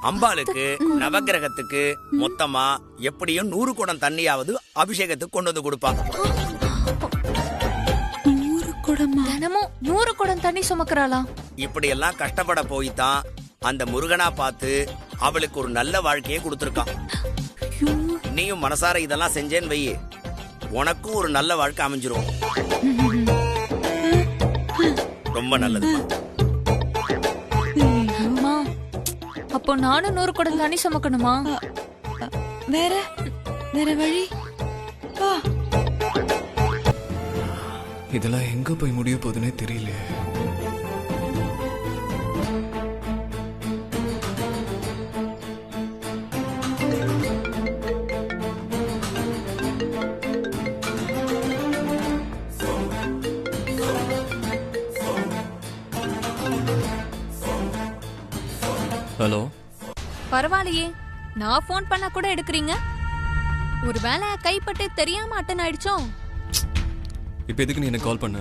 அம்பாளுக்கு, நவகிரகத்துக்கு மொத்தமா எப்படியும் 100 குடம் தண்ணியாவது அபிஷேகத்துக்கு கொண்டு வந்து கொடுப்பா. 100 குடமா? தினமும் 100 குடம் தண்ணி சுமக்கறாளா? இப்படி எல்லாம் கஷ்டப்பட போய்தான் அந்த முருகனா பார்த்து அவளுக்கு ஒரு நல்ல வாழ்க்கையை கொடுத்துருக்கான். நீயும் மனசார இதெல்லாம் செஞ்சேன்னு வை, உனக்கும் ஒரு நல்ல வாழ்க்கை அமைஞ்சிரும். ரொம்ப நல்லது. அப்போ நானும் 100 குடம் தண்ணி சுமக்கணுமா? வேற வேற வழி? இதெல்லாம் எங்க போய் முடிய போகுதுன்னே தெரியல. ஹலோ. பரவாயில்லையே, நான் போன் பண்ணா கூட எடுக்கிறீங்க. ஒருவேளை கைப்பட்டு தெரியாம அட்டன் ஆயிடுச்சோ? இப்போ எதுக்கு நீ எனக்கு கால் பண்ண?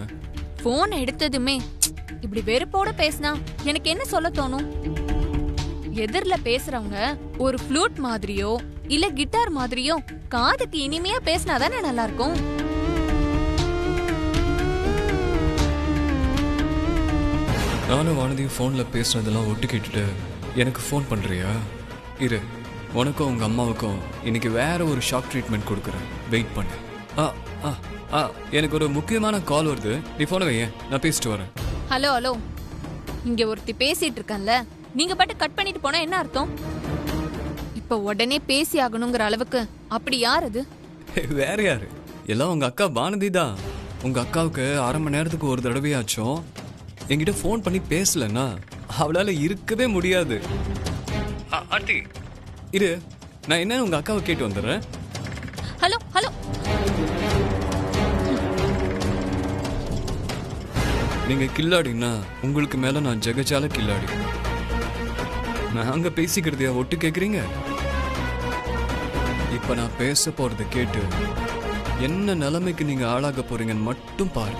போன் எடுத்ததுமே இப்படி வெறுப்போட பேசினா எனக்கு என்ன சொல்ல தோணும்? எதிரில பேசுறவங்க ஒரு ஃப்ளூட் மாதிரியோ இல்ல கிட்டார் மாதிரியோ காதுக்கு இனிமையா பேசினாதானே நல்லா இருக்கும். நானும் வானதியும் ஃபோன்ல பேசுனதெல்லாம் ஒட்டு கேட்டுட்டு எனக்கு ஃபோன் பண்றியா? இரு, உனக்கும் உங்க அம்மாவுக்கும் இன்னைக்கு வேற ஒரு ஷாக் ட்ரீட்மெண்ட் கொடுக்குறேன். வெயிட் பண்ணு. எனக்கு ஒரு முக்கியமான கால் வருது. நீ போன வைய, நான் பேசிட்டு வரேன். ஹலோ ஹலோ, இங்க ஒருத்தி பேசிட்டு இருக்கேன்ல, நீங்க பாட்டு கட் பண்ணிட்டு போனா என்ன அர்த்தம்? இப்ப உடனே பேசி ஆகணுங்கிற அளவுக்கு அப்படி யார் அது? வேற யாரு? எல்லாம் உங்க அக்கா வானதி தான். உங்க அக்காவுக்கு 1/2 மணி நேரத்துக்கு ஒரு தடவையாச்சும் என்கிட்ட ஃபோன் பண்ணி பேசலன்னா அவளால இருக்கவே முடியாது. ஆண்டி இரு, நான் என்ன உங்க அக்காவை கேட்டு வந்துடுறேன். Hello hello. நீங்க கில்லாடினா உங்களுக்கு மேல நான் ஜெகஜால கில்லாடி. நாங்க பேசிக்கிறதையா ஒட்டு கேக்குறீங்க? இப்ப நான் பேச போறதை கேட்டு என்ன நிலைமைக்கு நீங்க ஆளாக போறீங்கன்னு மட்டும் பாரு.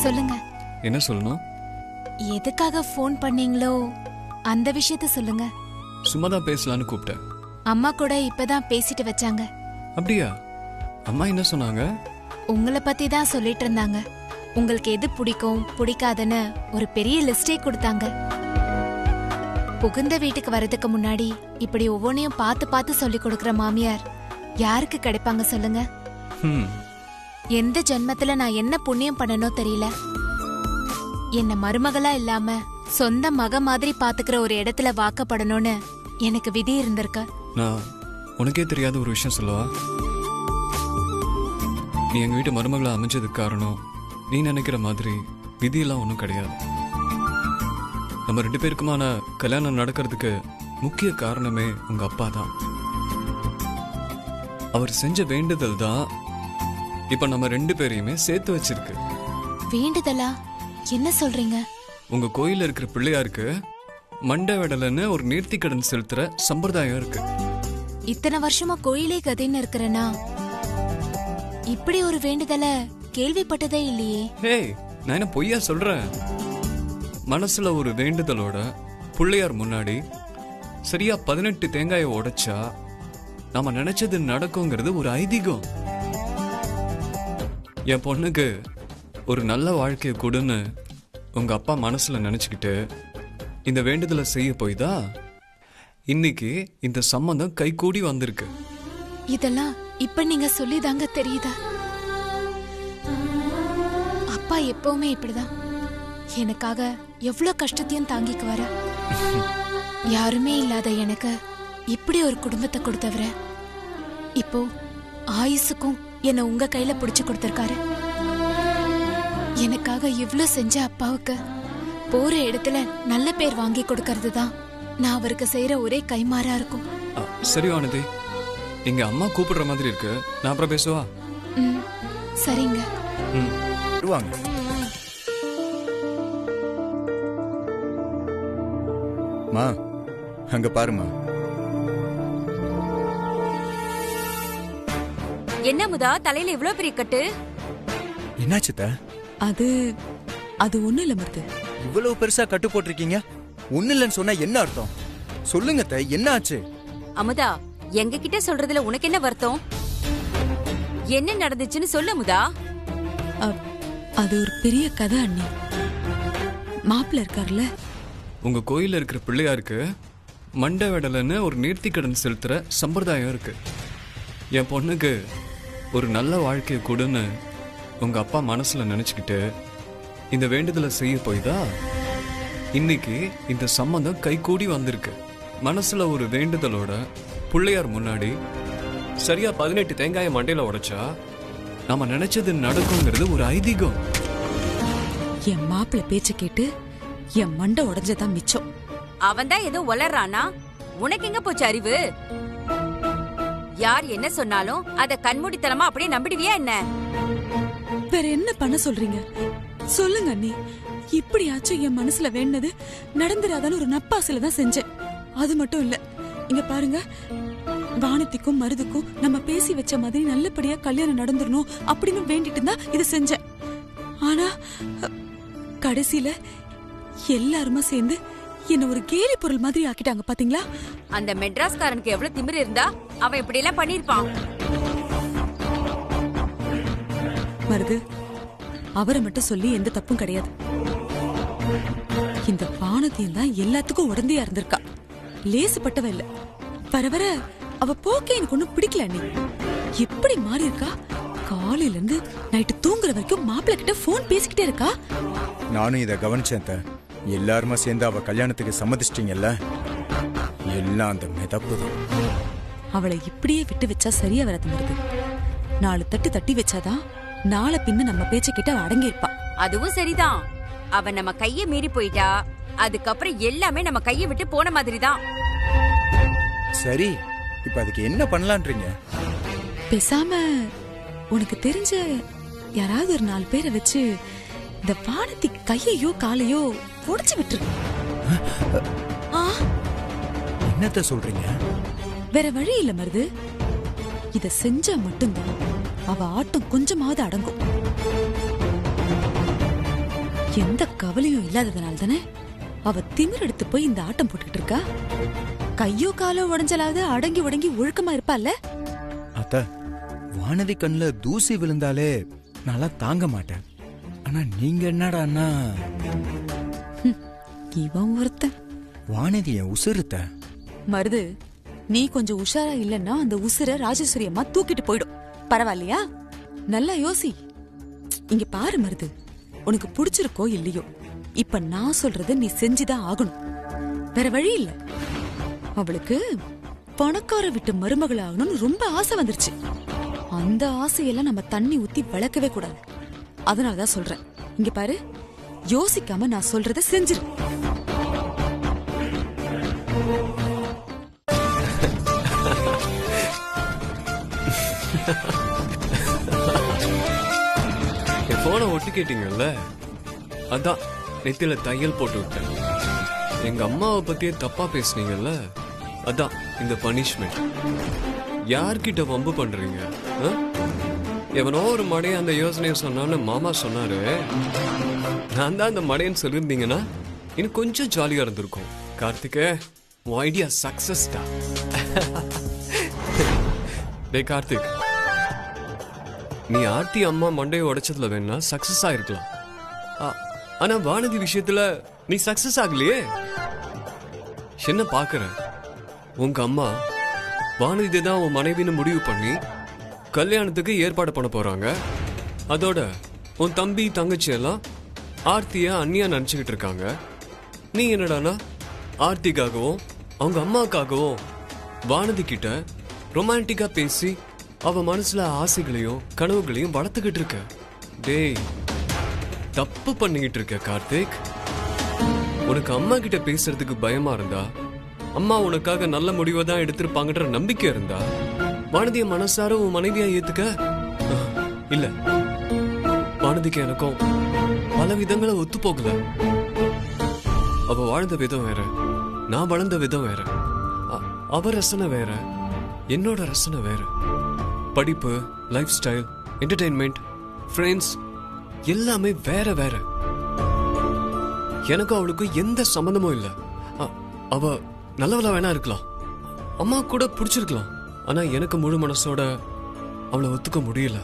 சொல்லுங்க. என்ன சொல்லணும்? எதுக்காக ஃபோன் பண்ணீங்களோ அந்த விஷயத்த சொல்லுங்க. சும்மா தான் பேசலான்னு கூப்பிட்டேன். அம்மா கூட இப்பதான் பேசிட்டு வச்சாங்க. அப்படியா? அம்மா என்ன சொன்னாங்க? உங்களை பத்தி தான் சொல்லிட்டு இருந்தாங்க. உங்களுக்கு எது பிடிக்கும் பிடிக்காதுன்னு ஒரு பெரிய லிஸ்டே கொடுத்தாங்க. புகுந்த வீட்டுக்கு வரதுக்கு முன்னாடி இப்படி ஒவ்வொன்றையும் பார்த்து பார்த்து சொல்லி கொடுக்கற மாமியார் யாருக்கு கிடைப்பாங்க சொல்லுங்க? எந்த ஜென்மத்துல நான் என்ன புண்ணியம் பண்ணனோ தெரியல. என்ன மருமகளா இல்லாம சொந்த மக மாதிரி பாத்துக்கிற ஒரு இடத்துல வாக்கப்படணும்னு எனக்கு விதி இருந்திருக்க. நான் உனக்கே தெரியாத ஒரு விஷயம் சொல்லவா? நீ எங்க வீட்டு மருமகளை அமைஞ்சதுக்கு காரணம் நீ நினைக்கிற மாதிரி விதியெல்லாம் ஒன்றும் கிடையாது. நம்ம 2 பேருக்குமான கல்யாணம் நடக்கிறதுக்கு முக்கிய காரணமே உங்க அப்பா தான். அவர் செஞ்ச வேண்டுதல் தான் இப்ப நம்ம 2 பேரையுமே சேர்த்து வச்சிருக்கு. வேண்டுதலா? என்ன சொல்றீங்க? உங்க கோயில்ல இருக்கிற பிள்ளையாருக்கு மண்டை வெடலன்னு ஒரு நேர்த்திக்கடன் செலுத்துற சம்பிரதாயம் இருக்கு. இத்தனை வருஷமா கோயிலே கதைன்னு இருக்கிறனா இப்படி ஒரு வேண்டுதலை கேள்விப்பட்டதே இல்லையே. ஹே, நான் என்ன பொய்யா சொல்றேன்? மனசுல ஒரு வேண்டுதலோட பிள்ளையார் முன்னாடி சரியா 18 தேங்காயை உடைச்சா நாம நினைச்சது நடக்குங்கிறது ஒரு ஐதீகம். என் பொண்ணுக்கு ஒரு நல்ல வாழ்க்கையை கொடுன்னு உங்க அப்பா மனசுல நினைச்சுக்கிட்டு இந்த வேண்டுதலை செய்ய போய் தான் இன்னைக்கு இந்த சம்பந்தம் கைகூடி வந்திருக்கு. இதெல்லாம் இப்ப நீங்க சொல்லிதாங்க தெரியுதா? அப்பா எப்பவுமே இப்படிதான் எனக்காக எவ்வளவு கஷ்டத்தையும் தாங்கிக்குவாரு. யாருமே இல்லாத எனக்கு இப்படி ஒரு குடும்பத்தை கொடுத்தவர இப்போ ஆயுசுக்கும் என்ன உங்க கையில புடிச்சு கொடுத்திருக்காரு. எனக்காக இவ்வளவு செஞ்ச அப்பாவுக்கு போற இடத்துல நல்ல பேர் வாங்கி கொடுக்கறது தான் நான் அவருக்கு செய்யற ஒரே கைமாறா இருக்கும். சரி வானதி, இங்க அம்மா கூப்பிடுற மாதிரி இருக்கு, நான் அப்புறம் பேசுவா? சரிங்க. வாங்க. மா, அங்க பாருமா. என்ன முதா தலையில இவ்ளோ பெரிய கட்டு? என்னாச்சுத்த? அது ஒண்ணு இல்ல மருது. இவ்வளவு பெருசா கட்டு போட்டிருக்கீங்க. ஒண்ணு இல்லைன்னு சொன்னா என்ன அர்த்தம்? சொல்லுங்க த, என்ன ஆச்சு? அமுதா, எங்க கிட்ட சொல்றதுல உனக்கு என்ன வருத்தம்? என்ன நடந்துச்சுன்னு சொல்லு அமுதா. அது ஒரு பெரிய கதை அண்ணி. மாப்பிள்ள இருக்கார்ல, உங்க கோயில்ல இருக்கிற பிள்ளையாருக்கு மண்டை வெடலன்னு ஒரு நேர்த்திக்கடன் செலுத்துற சம்பிரதாயம் இருக்கு. என் பொண்ணுக்கு ஒரு நல்ல வாழ்க்கையை கொடுன்னு உங்க அப்பா மனசுல நினைச்சுக்கிட்டு இந்த வேண்டுதலை செய்ய போய் தான் இன்னைக்கு இந்த சம்பந்தம் கைகூடி வந்திருக்கு. மனசுல ஒரு வேண்டுதலோட பிள்ளையார் முன்னாடி சரியா 18 தேங்காயை மண்டையில உடைச்சா நாம நினைச்சது நடக்குங்கிறது ஒரு ஐதீகம். என் மாப்பிள்ள பேச்ச கேட்டு என் மண்டை உடைஞ்சதான் மிச்சம். அவன் தான் ஏதோ வளர்றானா? உனக்கு எங்க போச்சு அறிவு? யார் என்ன சொன்னாலும் அத கண்மூடித்தனமா அப்படியே நம்பிடுவியா என்ன? வேற என்ன பண்ண சொல்றீங்க சொல்லுங்க அண்ணி. இப்படியாச்சும் என் மனசுல வேண்டது நடந்துராதான்னு ஒரு நப்பாசில தான் செஞ்சேன். அது மட்டும் இல்ல, இங்க பாருங்க, வானத்திக்கும் மருதுக்கும் நம்ம பேசி வச்ச மாதிரி நல்லபடியா கல்யாணம் நடந்துடணும் அப்படின்னு வேண்டிட்டு தான் இது செஞ்சேன். ஆனா கடைசியில எல்லாருமா சேர்ந்து என்ன ஒரு கேலி பொருள் மாதிரி ஆக்கிட்டாங்க பாத்தீங்களா? அந்த மெட்ராஸ்காரனுக்கு எவ்வளவு திமிரு இருந்தா அவன் இப்படி எல்லாம் பண்ணிருப்பான். மருது, அவரை மட்டும் சொல்லி எந்த தப்பும் கிடையாது. இந்த வானத்தையும் தான் எல்லாத்துக்கும் உடந்தையா இருந்திருக்கா. லேசுப்பட்டவ இல்ல. வர வர அவ போக்கே எனக்கு ஒண்ணும் பிடிக்கல. நீ எப்படி மாறி இருக்கா? காலையில இருந்து நைட்டு தூங்குற வரைக்கும் மாப்பிள்ள கிட்ட போன் பேசிக்கிட்டே இருக்கா. நானும் இத கவனிச்சேன். எல்லாருமா சேர்ந்து அவ கல்யாணத்துக்கு சம்மதிச்சிட்டீங்கல்ல, எல்லாம் அந்த மிதப்பு தான். அவளை இப்படியே விட்டு வச்சா சரியா வராது மருது. 4 தட்டு தட்டி வச்சாதான் நாளை பின்ன நம்ம பேச்ச கிட்ட அடங்கி இருப்பா. அதுவும் சரிதான். அவன் நம்ம கைய மீறி போயிட்டா அதுக்கப்புறம் எல்லாமே நம்ம கைய விட்டு போன மாதிரி தான். சரி, இப்ப அதுக்கு என்ன பண்ணலான்றீங்க? பேசாம உனக்கு தெரிஞ்ச யாராவது ஒரு 4 பேரை வச்சு இந்த வானத்தி கையையோ காலையோ உடைச்சு விட்டுரு. என்னத்த சொல்றீங்க? வேற வழி இல்ல மருது. இத செஞ்சா மட்டும்தான் அவ ஆட்டம் கொஞ்சமாவது அடங்கும். எந்த கவலையும் இல்லாததுனால தானே அவ திமிர் எடுத்து போய் இந்த ஆட்டம் போட்டுக்கிட்டு இருக்கா. கையோ காலோ உடைஞ்சலாவது அடங்கி உடங்கி ஒழுக்கமா இருப்பால. அத்த, வானதி கண்ணுல தூசி விழுந்தாலே நல்லா தாங்க மாட்டேன். ஆனா நீங்க என்னடான்னா இவன் ஒருத்தன் வானதி என் உசுருத்த. மருது, நீ கொஞ்சம் உஷாரா இல்லன்னா அந்த உசுர ராஜேஸ்வரி அம்மா தூக்கிட்டு போயிடும். பரவாயில்லையா? நல்லா யோசி. இங்க பாரு மருது, உனக்கு பிடிச்சிருக்கோ இல்லையோ, இப்ப நான் சொல்றத நீ செஞ்சுதான் ஆகணும். வேற வழி இல்ல. அவளுக்கு பணக்கார விட்டு மருமகள் ஆகணும்னு ரொம்ப ஆசை வந்துருச்சு. அந்த ஆசையெல்லாம் நம்ம தண்ணி ஊத்தி வளர்க்கவே கூடாது. அதனாலதான் சொல்றேன். இங்க பாரு, யோசிக்காம நான் சொல்றத செஞ்சிரு. என் போனை ஒட்டி கேட்டீங்கல்ல, அதான் நெத்தில தையல் போட்டு விட்டேன். எங்க அம்மாவை பத்தியே தப்பா பேசுனீங்கல்ல, அதான் இந்த பனிஷ்மெண்ட். யார்கிட்ட வம்பு பண்றீங்க? எவனோ ஒரு மடையை அந்த யோசனையை சொன்னான்னு மாமா சொன்னாரு. நான் தான் அந்த மடையன்னு சொல்லியிருந்தீங்கன்னா இன்னும் கொஞ்சம் ஜாலியா இருந்திருக்கும். கார்த்திகே, உன் ஐடியா சக்சஸ்டா. டே கார்த்திக், நீ ஆர்த்தி அம்மா மண்டையை உடைச்சதுல வேணா சக்சஸ் ஆயிருக்கலாம். ஆனா வானதி விஷயத்துல நீ சக்சஸ் ஆகலையே. என்ன பாக்குற? உங்க அம்மா வானதி தான் உன் மனைவின்னு முடிவு பண்ணி கல்யாணத்துக்கு ஏற்பாடு பண்ண போறாங்க. அதோட உன் தம்பி தங்கச்சி எல்லாம் ஆர்த்திய அண்ணியா நினைச்சுக்கிட்டு இருக்காங்க. நீ என்னடானா ஆர்த்திக்காகவும் அவங்க அம்மாக்காகவும் வானதி கிட்ட ரொமான்டிக்கா பேசி அவ மனசுல ஆசைகளையும் கனவுகளையும் வளர்த்துக்கிட்டு இருக்க. டேய், தப்பு பண்ணிக்கிட்டு இருக்க கார்த்திக். உனக்கு அம்மா கிட்ட பேசுறதுக்கு பயமா இருந்தா, அம்மா உனக்காக நல்ல முடிவை தான் எடுத்திருப்பாங்கன்ற நம்பிக்கை இருந்தா, வானதிய மனசார உன் மனைவியா ஏத்துக்க. இல்ல, வானதிக்கு எனக்கும் பல விதங்களை ஒத்து போகல. அவ வாழ்ந்த விதம் வேற, நான் வளர்ந்த விதம் வேற. அவ ரசனை வேற, என்னோட ரசனை வேற. படிப்பு, லைஃப் ஸ்டைல், என்டர்டெயின்மெண்ட், ஃப்ரெண்ட்ஸ் எல்லாமே வேற வேற. எனக்கு அவளுக்கு எந்த சம்பந்தமும் இல்ல. அவ நல்லவளா வேணா இருக்கலாம், அம்மா கூட பிடிச்சிருக்கலாம். ஆனா எனக்கு முழு மனசோட அவளை ஒத்துக்க முடியல.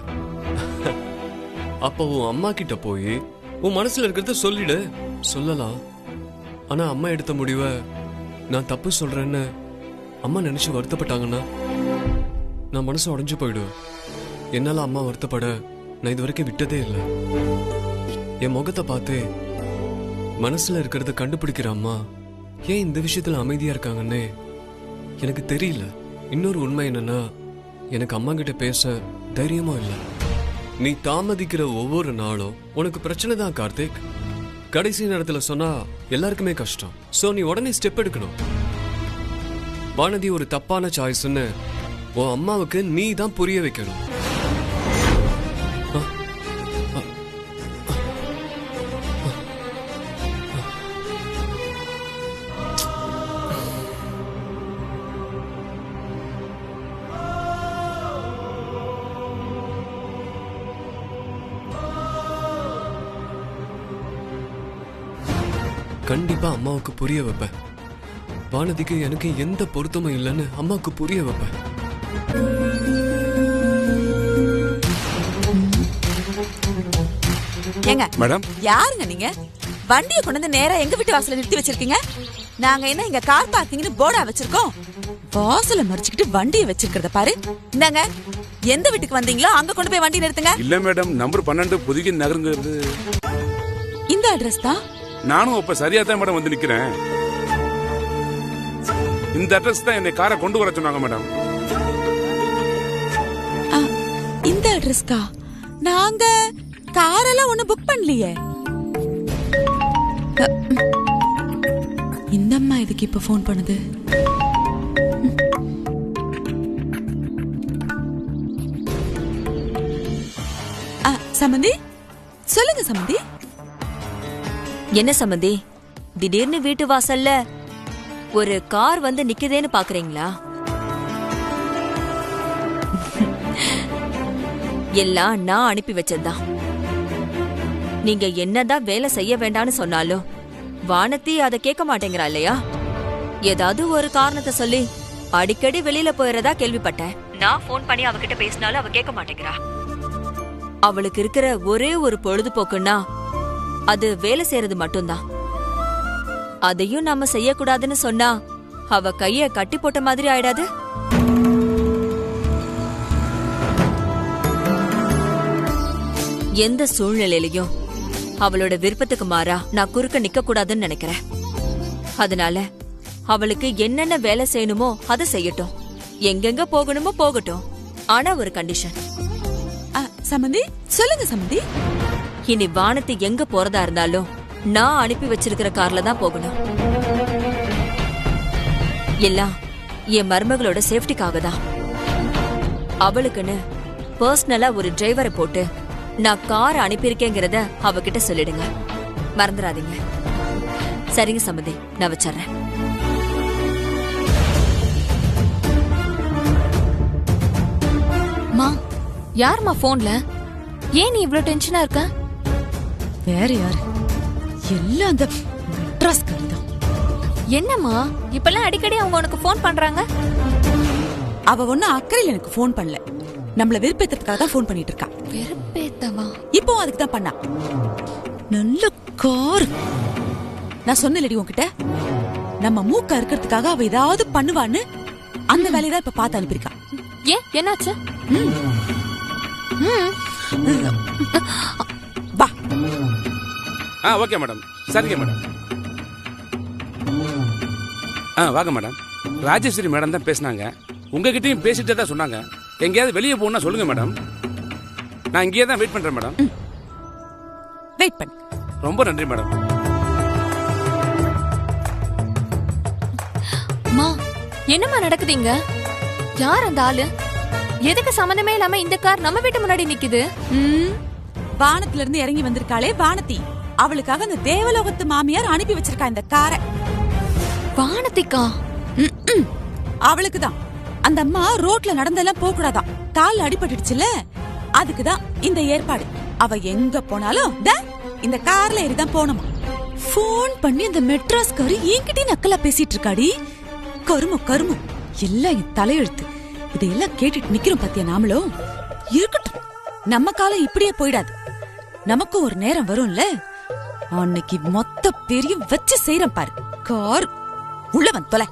அப்போ உன் அம்மா கிட்ட போய் உன் மனசுல இருக்கிறத சொல்லிடு. சொல்லலாம். ஆனா அம்மா எடுத்த முடிவை நான் தப்பு சொல்றேன்னு அம்மா நினைச்சு வருத்தப்பட்டாங்கன்னா நான் மனசு உடைஞ்சு போயிடுவேன். என்னால அம்மா வருத்தப்பட நான் இது வரைக்கும் விட்டதே இல்லை. என் முகத்தை பார்த்து மனசுல இருக்கிறத கண்டுபிடிக்கிற அம்மா ஏன் இந்த விஷயத்துல அமைதியா இருக்காங்கன்னே எனக்கு தெரியல. இன்னொரு உண்மை என்னன்னா, எனக்கு அம்மா கிட்ட பேச தைரியமும் இல்லை. நீ தாமதிக்கிற ஒவ்வொரு நாளும் உனக்கு பிரச்சனை தான் கார்த்திக். கடைசி நேரத்துல சொன்னா எல்லாருக்குமே கஷ்டம். சோ நீ உடனே ஸ்டெப் எடுக்கணும். வானதி ஒரு தப்பான சாய்ஸ்ன்னு உன் அம்மாவுக்கு நீ தான் புரிய வைக்கணும். கண்டிப்பா அம்மாவுக்கு புரிய வைப்பேன். வானதிக்கு எனக்கு எந்த பொருத்தமும் இல்லைன்னு அம்மாவுக்கு புரிய வைப்பேன். ஏங்க மேடம், யாருங்க நீங்க? வண்டியை கொண்டு வந்து நேரா எங்க வீட்டு வாசல்ல நிறுத்தி வச்சிருக்கீங்க. நாங்க என்ன இங்க கார் பார்க்கிங்னு போர்டா வச்சிருக்கோம்? வாசல மறிச்சுக்கிட்டு வண்டியை வச்சிருக்கிறத பாரு. இந்தாங்க, எந்த வீட்டுக்கு வந்தீங்களோ அங்க கொண்டு போய் வண்டி நிறுத்துங்க. இல்ல மேடம், நம்பர் 12 புதுகை நகருங்கிறது. இந்த அட்ரஸ் தான். நானும் இப்ப சரியா தான் மேடம் வந்து நிக்கிறேன். இந்த அட்ரஸ் தான் என்னை காரை கொண்டு வர சொன்னாங்க மேடம். இந்த அட்ரஸ்க்கா? நாங்க காரெல்லாம் ஒண்ணு புக் பண்ணலையே. இந்த அம்மா இதுக்கு இப்ப போன் பண்ணுது. சமந்தி, சொல்லுங்க சமந்தி. என்ன சம்பந்தி, திடீர்னு வீட்டு வாசல்ல ஒரு கார் வந்து நிக்குதேன்னு பாக்குறீங்களா? எல்லாம் நான் அனுப்பி வச்சதுதான். நீங்க என்னதான் வேலை செய்ய வேண்டாம்னு சொன்னாலும் வானதி அதை கேட்க மாட்டேங்கிறா இல்லையா? ஏதாவது ஒரு காரணத்தை சொல்லி அடிக்கடி வெளியில போயிறதா கேள்விப்பட்டேன். நான் போன் பண்ணி அவகிட்ட பேசினாலும் அவ கேட்க மாட்டேங்கிறா. அவளுக்கு இருக்கிற ஒரே ஒரு பொழுதுபோக்குன்னா அது வேலை செய்யறது மட்டும்தான். அதையும் நாம செய்யக்கூடாதுன்னு சொன்னா அவ கைய கட்டி போட்ட மாதிரி ஆயிடாது? எந்த சூழ்நிலையிலையும் அவளோட விருப்பத்துக்கு மாறா நான் குறுக்க நிக்க கூடாதுன்னு நினைக்கிறேன். அதனால அவளுக்கு என்னென்ன வேலை செய்யணுமோ அதை செய்யட்டும், எங்கெங்க போகணுமோ போகட்டும். ஆனா ஒரு கண்டிஷன். சமந்தி சொல்லுங்க சமந்தி. இனி வானத்து எங்க போறதா இருந்தாலும் நான் அனுப்பி வச்சிருக்கிற கார்ல தான் போகணும். எல்லாம் என் மருமகளோட சேஃப்டிக்காக தான். அவளுக்குன்னு பர்சனலா ஒரு டிரைவரை போட்டு நான் கார் அனுப்பியிருக்கேங்கிறத அவகிட்ட சொல்லிடுங்க, மறந்துடாதீங்க. சரிங்க சம்மதி, நான் வச்சிடுறேன். மா, யார்மா போன்ல? ஏன் நீ இவ்ளோ டென்ஷனா இருக்க? வேற யாரு? எல்லாம் அந்த மெட்ராஸ்காரி தான். என்னம்மா இப்பெல்லாம் அடிக்கடி அவங்க உனக்கு போன் பண்றாங்க? அவ ஒன்னும் அக்கறையில் எனக்கு போன் பண்ணல, நம்மள வெறுப்பேத்துறதுக்காக தான் போன் பண்ணிட்டு இருக்கா. வெறுப்பேத்தவா? இப்போ அதுக்கு தான் பண்ணா. நல்ல கார். நான் சொன்னேன்லடி உன்கிட்ட, நம்ம மூக்க இருக்கிறதுக்காக அவ ஏதாவது பண்ணுவான்னு அந்த வேலையை தான் இப்ப பார்த்து அனுப்பியிருக்கா. ஏன் என்னாச்சு? வா. Okay madam. சரிங்க மேடம். வாங்க மேடம். ராஜேஸ்வரி மேடம் தான் பேசினாங்க. உங்ககிட்டயும் பேசிட்டே தான் சொன்னாங்க. எங்கேயாவது வெளியே போகணும்னா சொல்லுங்க மேடம். நான் இங்கேயே தான் வெயிட் பண்றேன் மேடம். வெயிட் பண்ணு. ரொம்ப நன்றி மேடம். மா, என்னம்மா நடக்குதுங்க? யார் அந்த ஆளு? எதுக்கு சம்பந்தமே இல்லாம இந்த கார் நம்ம வீட்டு முன்னாடி நிக்குது? வானத்துல இருந்து இறங்கி வந்திருக்காளே வானதி, அவளுக்காக அந்த தேவலோகத்து மாமியார் அனுப்பி வச்சிருக்கா இந்த காரை. வானதிக்கா? அவளுக்குதான். அந்த அம்மா ரோட்ல நடந்தெல்லாம் போக கூடாதான், கால் அடிபட்டுடுச்சுல, அதுக்குதான் இந்த ஏற்பாடு. அவ எங்க போனாலும் இந்த கார்ல ஏறிதான் போனோமா. போன் பண்ணி அந்த மெட்ராஸ்காரி என்கிட்டயும் நக்கலா பேசிட்டு இருக்காடி. கருமம் எல்லாம் என் தலையெழுத்து. இதையெல்லாம் கேட்டுட்டு நிக்கிறோம் பாத்தியா நாமளும். இருக்கட்டும், நம்ம காலம் இப்படியே போயிடாது. நமக்கும் ஒரு நேரம் வரும்ல, அன்னைக்கு மொத்த பெரிய வச்சு செய்யறேன் பாரு. கார் உள்ள வந்து தொலை.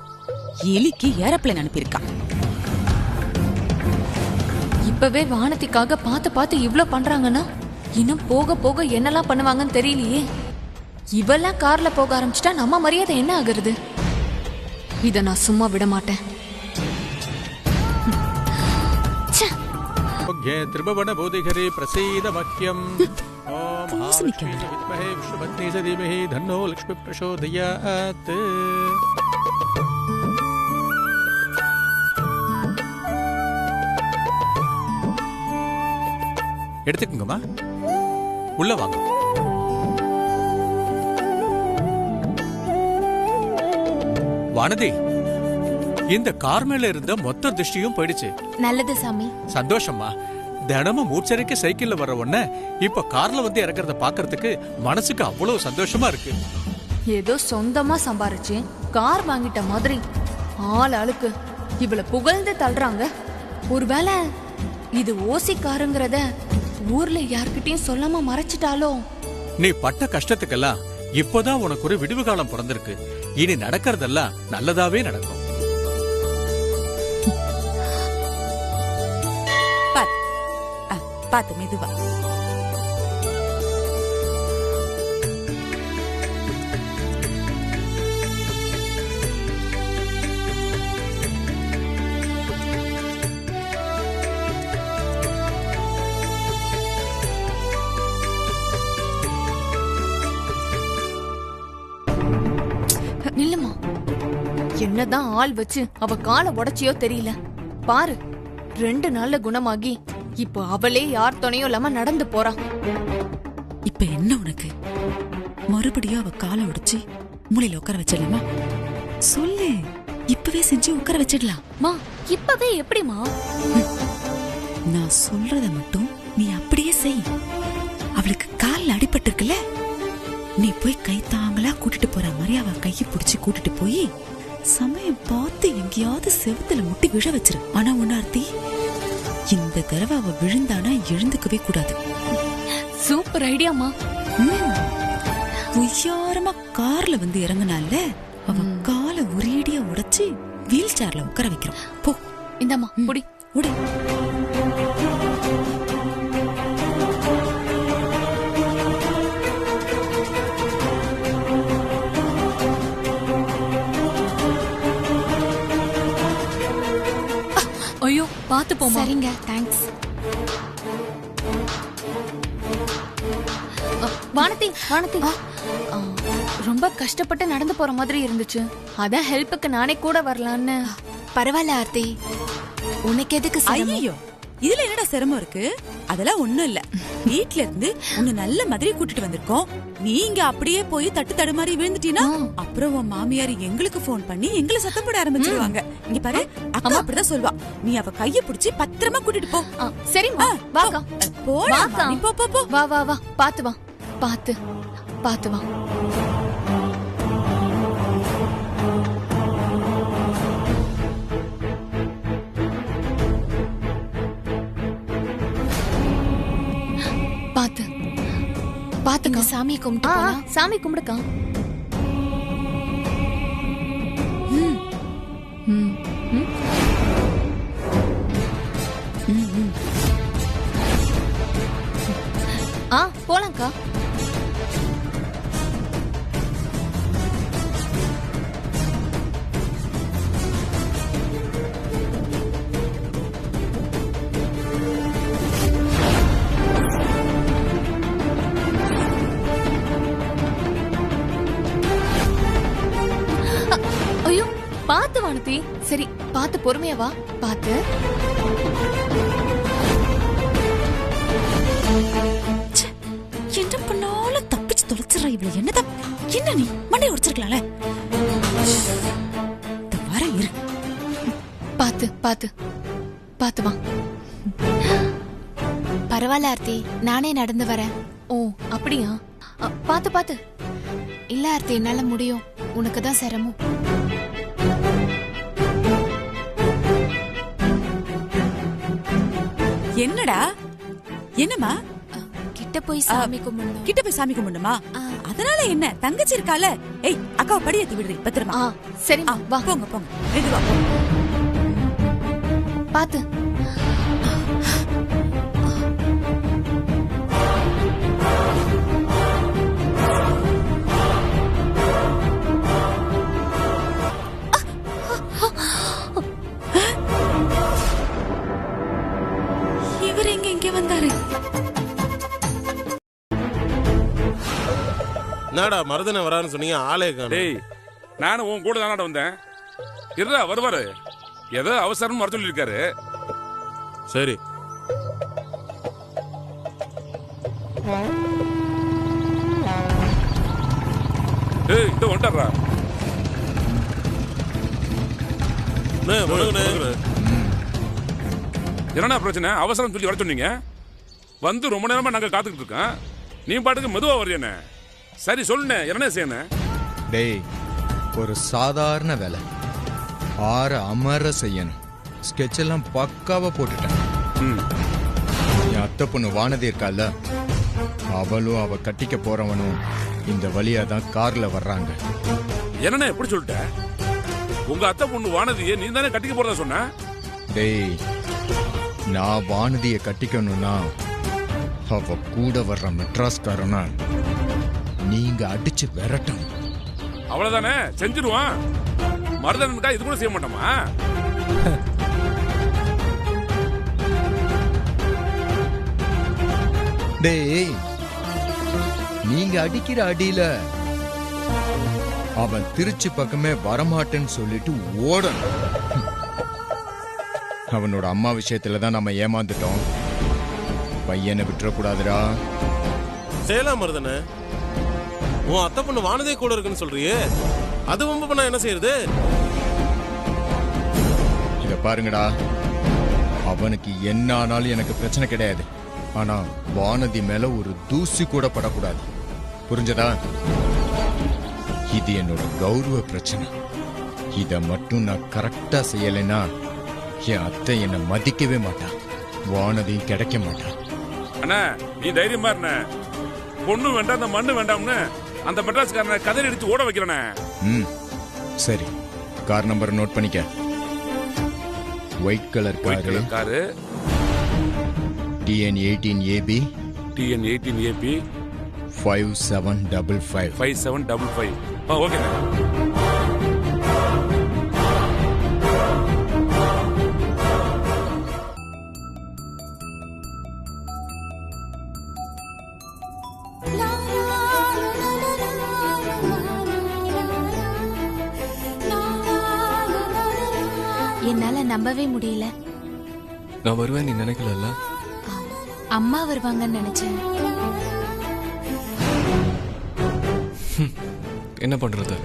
எலிக்கு ஏரோப்ளேன் அனுப்பியிருக்கா. இப்பவே வானதிக்காக பார்த்து இவ்ளோ பண்றாங்கன்னா இன்னும் போக போக என்னெல்லாம் பண்ணுவாங்கன்னு தெரியலையே. இவெல்லாம் கார்ல போக ஆரம்பிச்சிட்டா நம்ம மரியாதை என்ன ஆகுறது? இத நான் சும்மா விட மாட்டேன். त्रिभुवन बोधिघरे प्रसीद मह्यम् ओम महालक्ष्मी विद्महे विष्णुपत्नी च धीमहि तन्नो लक्ष्मी प्रचोदयात्. எடுத்துக்கங்கம்மா, உள்ள வாங்க. வானதி, இந்த கார் மேல இருந்த மொத்த திருஷ்டியும் போயிடுச்சு. நல்லது சாமி. சந்தோஷமா. தினமும் மூச்சரைக்கு சைக்கிள்ல வர உடனே இப்ப கார்ல வந்து இறக்கறத பாக்குறதுக்கு மனசுக்கு அவ்வளவு சந்தோஷமா இருக்கு. ஏதோ சொந்தமா சம்பாரிச்சு கார் வாங்கிட்ட மாதிரி ஆள் ஆளுக்கு இவ்வளவு புகழ்ந்து தள்ளுறாங்க. ஒருவேளை இது ஓசி காருங்கிறத ஊர்ல யார்கிட்டயும் சொல்லாம மறைச்சிட்டாலோ? நீ பட்ட கஷ்டத்துக்கெல்லாம் இப்போதான் உனக்கு ஒரு விடுவு காலம் பிறந்திருக்கு. இனி நடக்கிறதெல்லாம் நல்லதாவே நடக்கும். பாத்து மெதுவா. நில்லுமா. என்னதான் ஆள் வச்சு அவ காலை உடைச்சியோ தெரியல. பாரு, 2 நாள்ல குணமாகி இப்போ அவளே யார் துணையும் இல்லாம நடந்து போறா. இப்ப என்ன உனக்கு? மறுபடியும் அவ காலை உடைச்சு மூளையில உட்கார வச்சிடலாமா? சொல்லு, இப்பவே செஞ்சு உட்கார வச்சிடலாம். மா, இப்பவே எப்படிமா? நான் சொல்றத மட்டும் நீ அப்படியே செய். அவளுக்கு கால்ல அடிபட்டு இருக்குல்ல, நீ போய் கை தாங்களா கூட்டிட்டு போற மாதிரி அவ கையை பிடிச்சு கூட்டிட்டு போய் சமயம் பார்த்து எங்கேயாவது செவுத்துல முட்டி விழ வச்சிரு. ஆனா உணர்த்தி, இந்த தடவை அவ விழுந்தானா எழுந்துக்கவே கூடாது. சூப்பர் ஐடியாமா. உய்யாரமா கார்ல வந்து இறங்குனால அவ காலை ஒரேடியா உடைச்சு வீல் சேர்ல உட்கார வைக்கிறோம். போ இந்தம்மா புடி உடி. ஐயோ பாத்து போமா. சரிங்க, தேங்க்ஸ். வானதி வானதி, ரொம்ப கஷ்டப்பட்டு நடந்து போற மாதிரி இருந்துச்சு. அதான் ஹெல்ப்புக்கு நானே கூட வரலான்னு. பரவாயில்ல ஆர்த்தி, உனக்கு எதுக்கு சிரமம்? ஐயோ, இதுல என்னடா சிரமம் இருக்கு? அதெல்லாம் ஒண்ணும் இல்ல. வீட்ல இருந்து உன்னை நல்ல மாதிரி கூட்டிட்டு வந்திருக்கோம். நீங்க அப்படியே போய் தட்டு தடுமாறி விழுந்துட்டீனா அப்புறம் உன் மாமியார் எங்களுக்கு போன் பண்ணி எங்களை சத்தம் போட ஆரம்பிச்சிருவாங்க. இங்க பாரு, அக்கா அப்படிதான் சொல்வா. நீ அவ கைய பிடிச்சி பத்திரமா கூட்டிட்டு போ. சரிம்மா, வாக்கா போடா. நீ போ போ போ. வா வா வா, பாத்து வா, பாத்து பாத்து வா. பாத்து பாத்துங்க. சாமியை கும்பிட்டு சாமி கும்பிடுக்கா. போலாம்க்கா. ஐயோ, பாத்து வானதி. சரி, பாத்து பொறுமையா வா. பாத்து. என்ன பண்ணாலும் தப்பிச்சு தொலைச்சிடறா இவ்வளவு. என்னதான் என்ன நீ மண்டை உடைச்சிருக்கலாம்ல. வர இரு. பாத்து பாத்து பாத்து வா. பரவாயில்ல ஆர்த்தி, நானே நடந்து வரேன். ஓ அப்படியா? பாத்து பாத்து. இல்ல ஆர்த்தி, என்னால முடியும். உனக்கு தான் சிரமம். என்னடா? என்னம்மா? கிட்ட போய் சாமி கும்பிடணும். கிட்ட போய் சாமி கும்பிடணுமா? அதனால என்ன? தங்கச்சி இருக்கால. ஏய் அக்காவை படியேத்தி விடுறீ பத்திரமா. சரி வா. போங்க போங்க, மெதுவா. பாத்து. இவர் எங்க இங்க வந்தாரு? என்னடா மருதனை வரான்னு சொன்னீங்க, ஆளே காணோம். டேய், நானும் உன் கூட தானடா வந்தேன். இருடா, வருவாரு. ஏதோ அவசரம் வர சொல்லியிருக்காரு. சரி. ஏய், இந்த வந்துடுறா. என்னடா பிரச்சனை? அவசரம் சொல்லி வர சொன்னீங்க. வந்து ரொம்ப நேரமா நாங்க காத்துக்கிட்டு இருக்கோம். நீ பாட்டுக்கு மெதுவா வர்றீங்க. சரி சொல்லுண்ணே, என்ன செய்யணும்? டேய், ஒரு சாதாரண வேலை 6 அமர செய்யணும். ஸ்கெட்ச் எல்லாம் பக்காவா போட்டுட்டேன். என் அத்தை பொண்ணு வானதி இருக்கால, அவளும் அவ கட்டிக்க போறவனும் இந்த வழியா தான் கார்ல வர்றாங்க. என்னண்ணே எப்படி சொல்லிட்ட? உங்க அத்தை பொண்ணு வானதியை நீ தானே கட்டிக்க போறதா சொன்ன? டேய், நான் வானதியை கட்டிக்கணும்னா அவ கூட வர்ற மெட்ராஸ்காரனா நீங்க அடிச்சு விரட்டணும். அவ்வளவுதானே, செஞ்சிருவான். மருதனுக்கா இது கூட செய்ய மாட்டோமா? டேய், நீங்க அடிக்கிற அடியில அவன் திருச்சி பக்கமே வரமாட்டேன்னு சொல்லிட்டு ஓடணும். அவனோட அம்மா விஷயத்துல தான் நம்ம ஏமாந்துட்டோம். பையனை விட்டுறக்கூடாதுடா. சேலா மருதனை, உன் அத்தை பொண்ணு வானதே கூட இருக்குன்னு சொல்றியே, அது வம்பு பண்ணா என்ன செய்யறது? இத பாருங்கடா, அவனுக்கு என்ன ஆனாலும் எனக்கு பிரச்சனை கிடையாது. ஆனா வானதி மேல ஒரு தூசி கூட படக்கூடாது. புரிஞ்சதா? இது என்னோட கௌரவ பிரச்சனை. இத மட்டும் நான் கரெக்டா செய்யலைன்னா என் அத்தை என்னை மதிக்கவே மாட்டா, வானதியும் கிடைக்க மாட்டா. அண்ணா, நீ தைரியமா இருந்த. பொண்ணு வேண்டாம், அந்த மண்ணு வேண்டாம்னு அந்த மெட்ராஸ்காரனை கதறி அடிச்சு ஓட வைக்கிறேனே. ம் சரி, கார் நம்பர் நோட் பண்ணிக்க. White colour car TN18AB TN18AB 5755. 5755. Okay. என்னால நம்பவே முடியல. நான் வருவேன் நீ நினைக்கல. அம்மா வருவாங்கன்னு நினைச்சேன். என்ன பண்றது,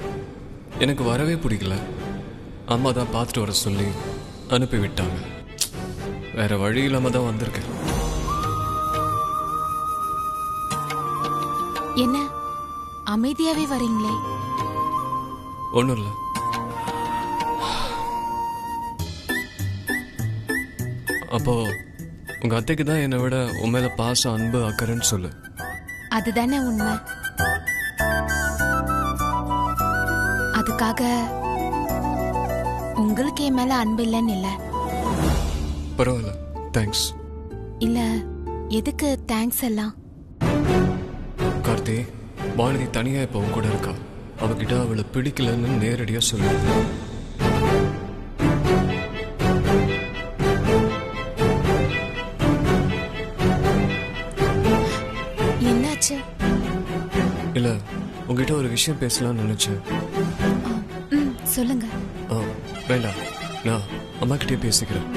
எனக்கு வரவே பிடிக்கல. அம்மா தான் பார்த்துட்டு வர சொல்லி அனுப்பி விட்டாங்க. வேற வழி இல்லாம தான் வந்திருக்கேன். என்ன அமைதியாவே வரீங்களே? ஒன்றும் இல்லை. அப்போ உங்க அத்தைக்கு தான் என்னை விட உன் மேல பாசம், அன்பு, அக்கறைன்னு சொல்லு. அதுதானே உண்மை. அதுக்காக உங்களுக்கு என் மேல அன்பு இல்லைன்னு இல்ல. பரவாயில்ல, தேங்க்ஸ். இல்ல, எதுக்கு தேங்க்ஸ் எல்லாம்? கார்த்தி, வானதி தனியா இப்ப உன் கூட இருக்கா. அவகிட்ட அவளை பிடிக்கலன்னு நேரடியா சொல்லு. என்னாச்சு? இல்ல, உங்ககிட்ட ஒரு விஷயம் பேசலாம்னு நினைச்சேன். சொல்லுங்க. வேண்டாம், நான் அம்மா கிட்டே பேசிக்கிறேன்.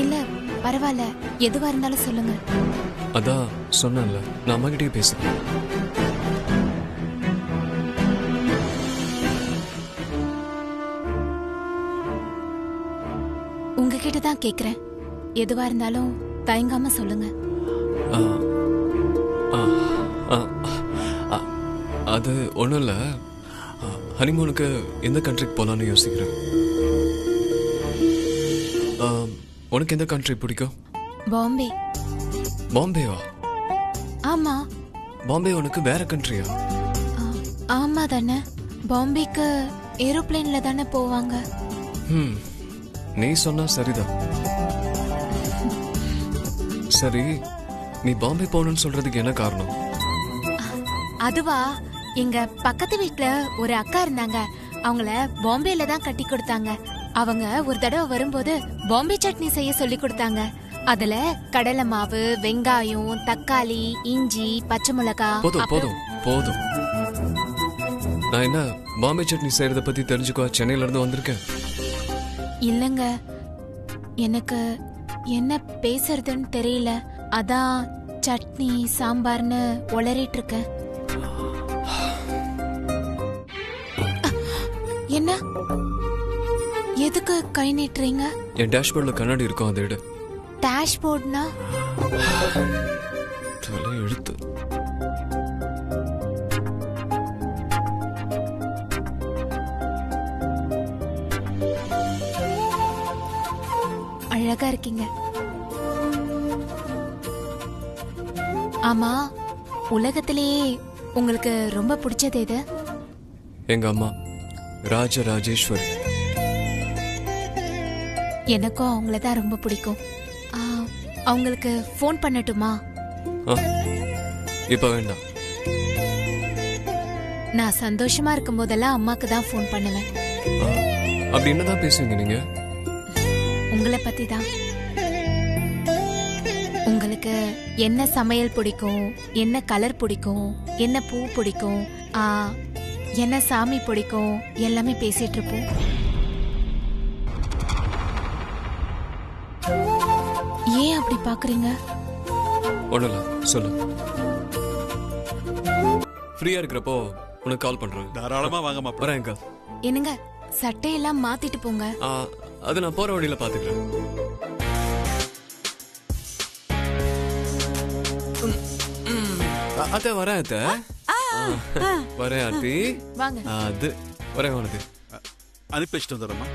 இல்ல பரவாயில்ல, எதுவா இருந்தாலும் சொல்லுங்க. அதான் சொன்னேன்ல, நான் அம்மா கிட்டே பேசிக்கிறேன். உங்ககிட்ட தான் கேக்குறேன். எதுவா இருந்தாலும் தயங்காம சொல்லுங்க. அது ஒன்றும் இல்லை. ஹனிமூனுக்கு எந்த கண்ட்ரிக்கு போகலான்னு யோசிக்கிறேன். உனக்கு எந்த கண்ட்ரி பிடிக்கும்? பாம்பே. பாம்பேவா? ஆமா. பாம்பே உனக்கு வேற கண்ட்ரியா? ஆமா தானே. பாம்பேக்கு ஏரோப்ளேன்ல தானே போவாங்க. நீ சொன்னா சரிதான். சரி, நீ பாம்பே போகணும்னு சொல்றதுக்கு என்ன காரணம்? அதுவா, எங்க பக்கத்து வீட்டுல ஒரு அக்கா இருந்தாங்க. அவங்கள பாம்பேல தான் கட்டி கொடுத்தாங்க. அவங்க ஒரு தடவை வரும்போது பாம்பே சட்னி செய்ய சொல்லி கொடுத்தாங்க. அதுல கடலை மாவு, வெங்காயம், தக்காளி, இஞ்சி, பச்சை மிளகாய். போதும் போதும் போதும். நான் என்ன பாம்பே சட்னி செய்யறத பத்தி தெரிஞ்சுக்கோ சென்னையில இருந்து வந்திருக்கேன். இல்லங்க, எனக்கு என்ன பேசுறதுன்னு தெரியல. அதான் சட்னி சாம்பார்னு உளறிட்டு இருக்கேன். என்ன, எதுக்கு கை நீட்டுறீங்க? என் டேஷ்போர்ட்ல கண்ணாடி இருக்கும், அதை எடு. டேஷ்போர்ட்னா? தலை எழுத்து. அழகா இருக்கீங்க. ஆமா, உலகத்திலேயே உங்களுக்கு ரொம்ப பிடிச்சது எது? எங்க அம்மா, ராஜராஜேஸ்வரி. எனக்கும் அவங்கள தான் ரொம்ப பிடிக்கும். அவங்களுக்கு ஃபோன் பண்ணட்டுமா? இப்ப வேண்டாம். நான் சந்தோஷமா இருக்கும் போதெல்லாம் அம்மாக்கு தான் ஃபோன் பண்ணுவேன். அப்படி என்னதான் பேசுவீங்க நீங்க? உங்களை பத்தி தான். உங்களுக்கு என்ன சமையல் பிடிக்கும், என்ன கலர் பிடிக்கும், என்ன பூ பிடிக்கும், என்ன சாமி பிடிக்கும், எல்லாமே பேசிட்டு இருப்போம். ஏன் அப்படி பாக்குறீங்க? ஒண்ணுல சொல்லு. ஃப்ரீயா இருக்கிறப்போ உனக்கு கால் பண்றேன். தாராளமா வாங்கம்மா. வரேன்க்கா. என்னங்க, சட்டையெல்லாம் மாத்திட்டு போங்க. அது நான் போற வழியில பாத்துக்கிறேன். அத்தை வரேன். அத்தை வரேன். ஆண்டி வாங்க. அது வரேன். உனக்கு அனுப்பி வச்சுட்டு வந்துடுறேம்மா.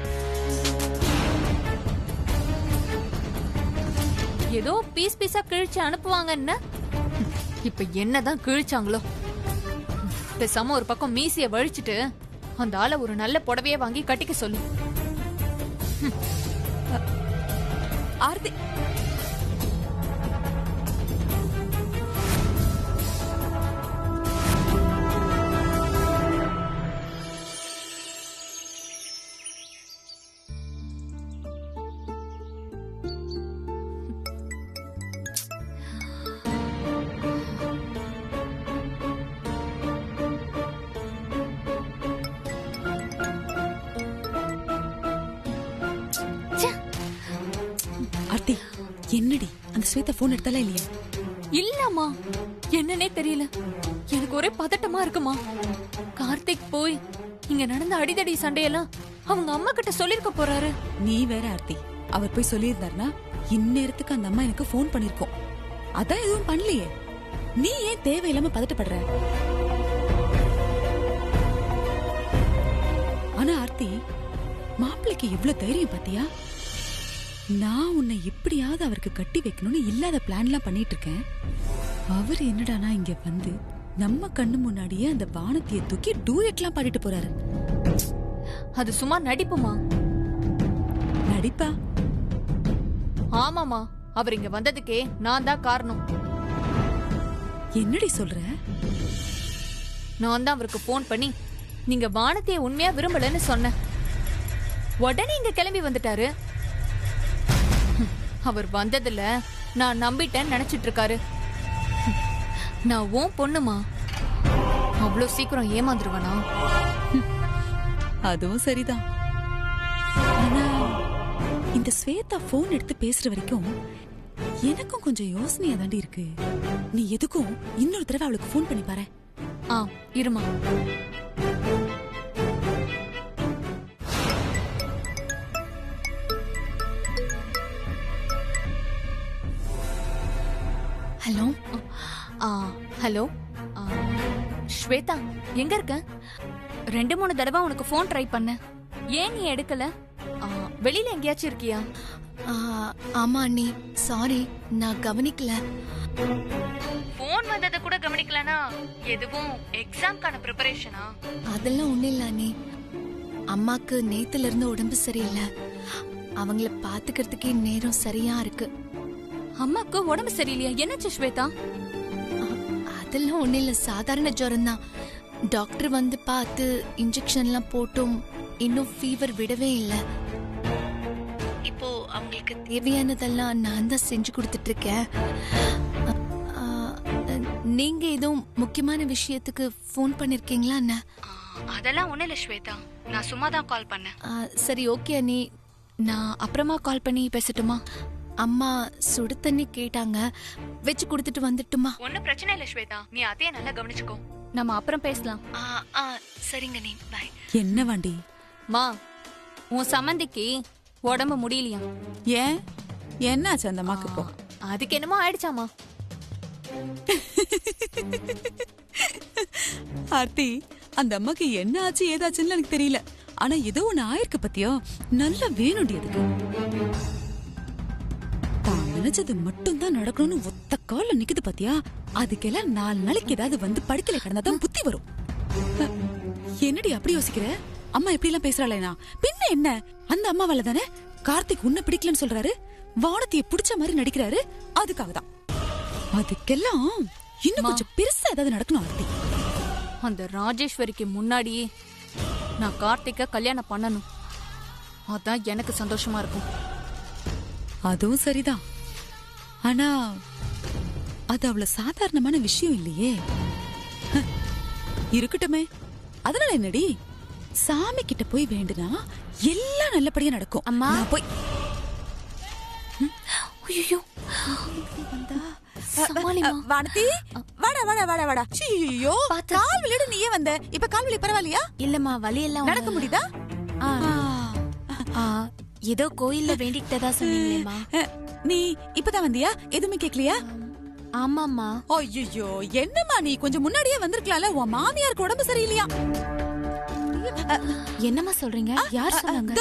ஏதோ பீஸ் பீஸா கிழிச்சு அனுப்புவாங்க. என்ன இப்ப என்னதான் கிழிச்சாங்களோ? பேசாம ஒரு பக்கம் மீசிய வழிச்சிட்டு அந்த ஆளை ஒரு நல்ல புடவைய வாங்கி கட்டிக்க சொல்லு. ஆர்த்தி, ஆர்த்தி என்னடி அந்த ஸ்வேதா போன் எடுத்தாலே இல்லையா? இல்லம்மா, என்னன்னே தெரியல. எனக்கு ஒரே பதட்டமா இருக்குமா. கார்த்திக் போய் இங்க நடந்த அடிதடி சண்டையெல்லாம் அவங்க அம்மா கிட்ட சொல்லிருக்க போறாரு. நீ வேற ஆர்த்தி, அவர் போய் சொல்லியிருந்தாருன்னா இந்நேரத்துக்கு அந்த அம்மா எனக்கு போன் பண்ணிருக்கோம். அதான் எதுவும் பண்ணலையே. நீ ஏன் தேவையில்லாம பதட்டப்படுற? ஆனா ஆர்த்தி, மாப்பிள்ளைக்கு எவ்வளவு தைரியம் பாத்தியா? நான் உன்னை எப்படியாவது அவருக்கு கட்டி வைக்கணும்னு இல்லாத பிளான்லாம் பண்ணிட்டு இருக்கேன். அவர் என்னடானா இங்க வந்து நம்ம கண்ணு முன்னாடியே அந்த வானத்தைய தூக்கி டூயட்லாம் பாடிட்டு போறாரு. அது சும்மா நடிப்புமா. நடிப்பா? ஆமாமா, அவர் இங்க வந்ததுக்கே நான் தான் காரணம். என்னடி சொல்ற? நான் தான் அவருக்கு போன் பண்ணி நீங்க வானத்தைய உண்மையா விரும்பலன்னு சொன்னேன். உடனே இங்க கிளம்பி வந்துட்டாரு. அவர் வந்ததுல நான் நம்பிட்டேன்னு நினைச்சிட்டு இருக்காரு. நான் உன் பொண்ணுமா, அவ்வளோ சீக்கிரம் ஏமாந்துருவனா? அதுவும் சரிதான். ஆனா இந்த ஸ்வேதா போன் எடுத்து பேசுற வரைக்கும் எனக்கும் கொஞ்சம் யோசனையா தாண்டி இருக்கு. நீ எதுக்கும் இன்னொரு தடவை அவளுக்கு போன் பண்ணி பாரு. இருமா. ஹலோ. ஹலோ ஸ்வேதா, எங்க இருக்க? 2-3 தடவை உனக்கு போன் ட்ரை பண்ண, ஏன் நீ எடுக்கல? வெளியில எங்கேயாச்சும் இருக்கியா? ஆமா அண்ணி, சாரி, நான் கவனிக்கல. போன் வந்தத கூட கவனிக்கலனா எதுவும் எக்ஸாம்க்கான ப்ரிப்பரேஷனா? அதெல்லாம் ஒண்ணு இல்ல அண்ணி. அம்மாக்கு நேத்துல இருந்து உடம்பு சரியில்லை. அவங்கள பாத்துக்கிறதுக்கே நேரம் சரியா இருக்கு. அம்மாக்கு உடம்பு சரியில்லையா? என்னாச்சு ஸ்வேதா? அதெல்லாம் ஒண்ணு இல்ல, சாதாரண ஜுரம் தான். டாக்டர் வந்து பார்த்து இன்ஜெக்ஷன்லாம் போட்டும் இன்னும் ஃபீவர் விடவே இல்லை. இப்போ அவங்களுக்கு தேவையானதெல்லாம் நான் தான் செஞ்சு கொடுத்துட்டு இருக்கேன். நீங்க எதுவும் முக்கியமான விஷயத்துக்கு ஃபோன் பண்ணிருக்கீங்களா அண்ணா? அதெல்லாம் ஒண்ணு இல்ல ஸ்வேதா, நான் சும்மா தான் கால் பண்ணேன். சரி, ஓகே அண்ணி, நான் அப்புறமா கால் பண்ணி பேசட்டுமா? அம்மா சுடு தண்ணி கேட்டாங்க, வச்சு கொடுத்துட்டு வந்துட்டுமா? ஒன்னும் பிரச்சனை இல்ல ஸ்வேதா, நீ அதையே நல்லா கவனிச்சுக்கோ. நம்ம அப்புறம் பேசலாம். சரிங்க நீ, பை. என்ன வாண்டி? மா, உன் சம்மந்திக்கு உடம்பு முடியலையா? ஏன், என்னாச்சு அந்த அம்மாக்கு? இப்போ அதுக்கு என்னமோ ஆயிடுச்சாமா. ஆர்த்தி, அந்த அம்மாக்கு என்ன ஆச்சு ஏதாச்சுன்னு எனக்கு தெரியல. ஆனா ஏதோ ஒண்ணு ஆயிருக்கு பத்தியோ. நல்லா வேணும்டி அதுக்கு. தான் நினைச்சது மட்டும் தான் நடக்கணும்னு ஒத்த கால்ல நிக்குது பாத்தியா? அதுக்கெல்லாம் 4 நாளைக்கு ஏதாவது வந்து படுக்கல கிடந்தாதான் புத்தி வரும். என்னடி அப்படி யோசிக்கிற? அம்மா எப்படி எல்லாம் பேசுறாளேனா? பின்ன என்ன, அந்த அம்மாவால தானே கார்த்திக் உன்னை பிடிக்கலன்னு சொல்றாரு, வானத்தைய பிடிச்ச மாதிரி நடிக்கிறாரு. அதுக்காக தான். அதுக்கெல்லாம் இன்னும் கொஞ்சம் பெருசா ஏதாவது நடக்கணும் ஆர்த்தி. அந்த ராஜேஸ்வரிக்கு முன்னாடியே நான் கார்த்திக்க கல்யாணம் பண்ணணும். அதான் எனக்கு சந்தோஷமா இருக்கும். அதுவும் சரிதான். ஆனா அது அவ்வளவு சாதாரணமான விஷயம் இல்லையே. இருக்கட்டுமே, அதனால என்னடி? சாமி கிட்ட போய் வேண்டுனா எல்லாம் நல்லபடியா நடக்கும். அம்மா போய் வானதி, வாடா வாடா வாடா வாடா. ஐயோ, கால் வலியோட நீயே வந்த. இப்ப கால் வலி பரவாயில்லையா? இல்லம்மா, வலி எல்லாம் நடக்க முடியுதா? ஏதோ கோயில்ல வேண்டிக்கிட்டதா சொன்னீங்களேம்மா. நீ இப்பதான் வந்தியா? எதுவுமே கேக்கலையா? ஆமாம்மா. ஐயோ, என்னம்மா நீ கொஞ்சம் முன்னாடியே வந்திருக்கலாம்ல. உன் மாமியாருக்கு உடம்பு சரியில்லையா? என்னம்மா சொல்றீங்க? யார் சொன்னாங்க?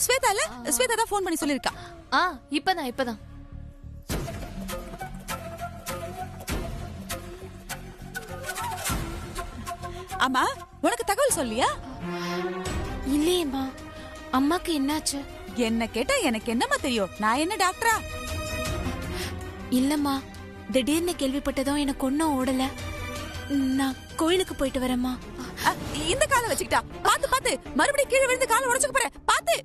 ஸ்வேதா இல்ல, ஸ்வேதா தான் ஃபோன் பண்ணி சொல்லிருக்கா. இப்பதான். ஆமா உனக்கு தகவல் சொல்லியா? இல்லையேம்மா. அம்மாக்கு என்னாச்சு? என்ன கேட்டா எனக்கு என்னம்மா தெரியும்? நான் என்ன டாக்டரா? இல்லம்மா, திடீர்னு கேள்விப்பட்டதும் எனக்கு ஒன்னும் ஓடல. நான் கோயிலுக்கு போயிட்டு வரேம்மா. இந்த காலை வச்சுக்கிட்டா பாத்து பாத்து மறுபடியும் கீழே விழுந்து காலை உடைச்சுக்க போற பாத்து.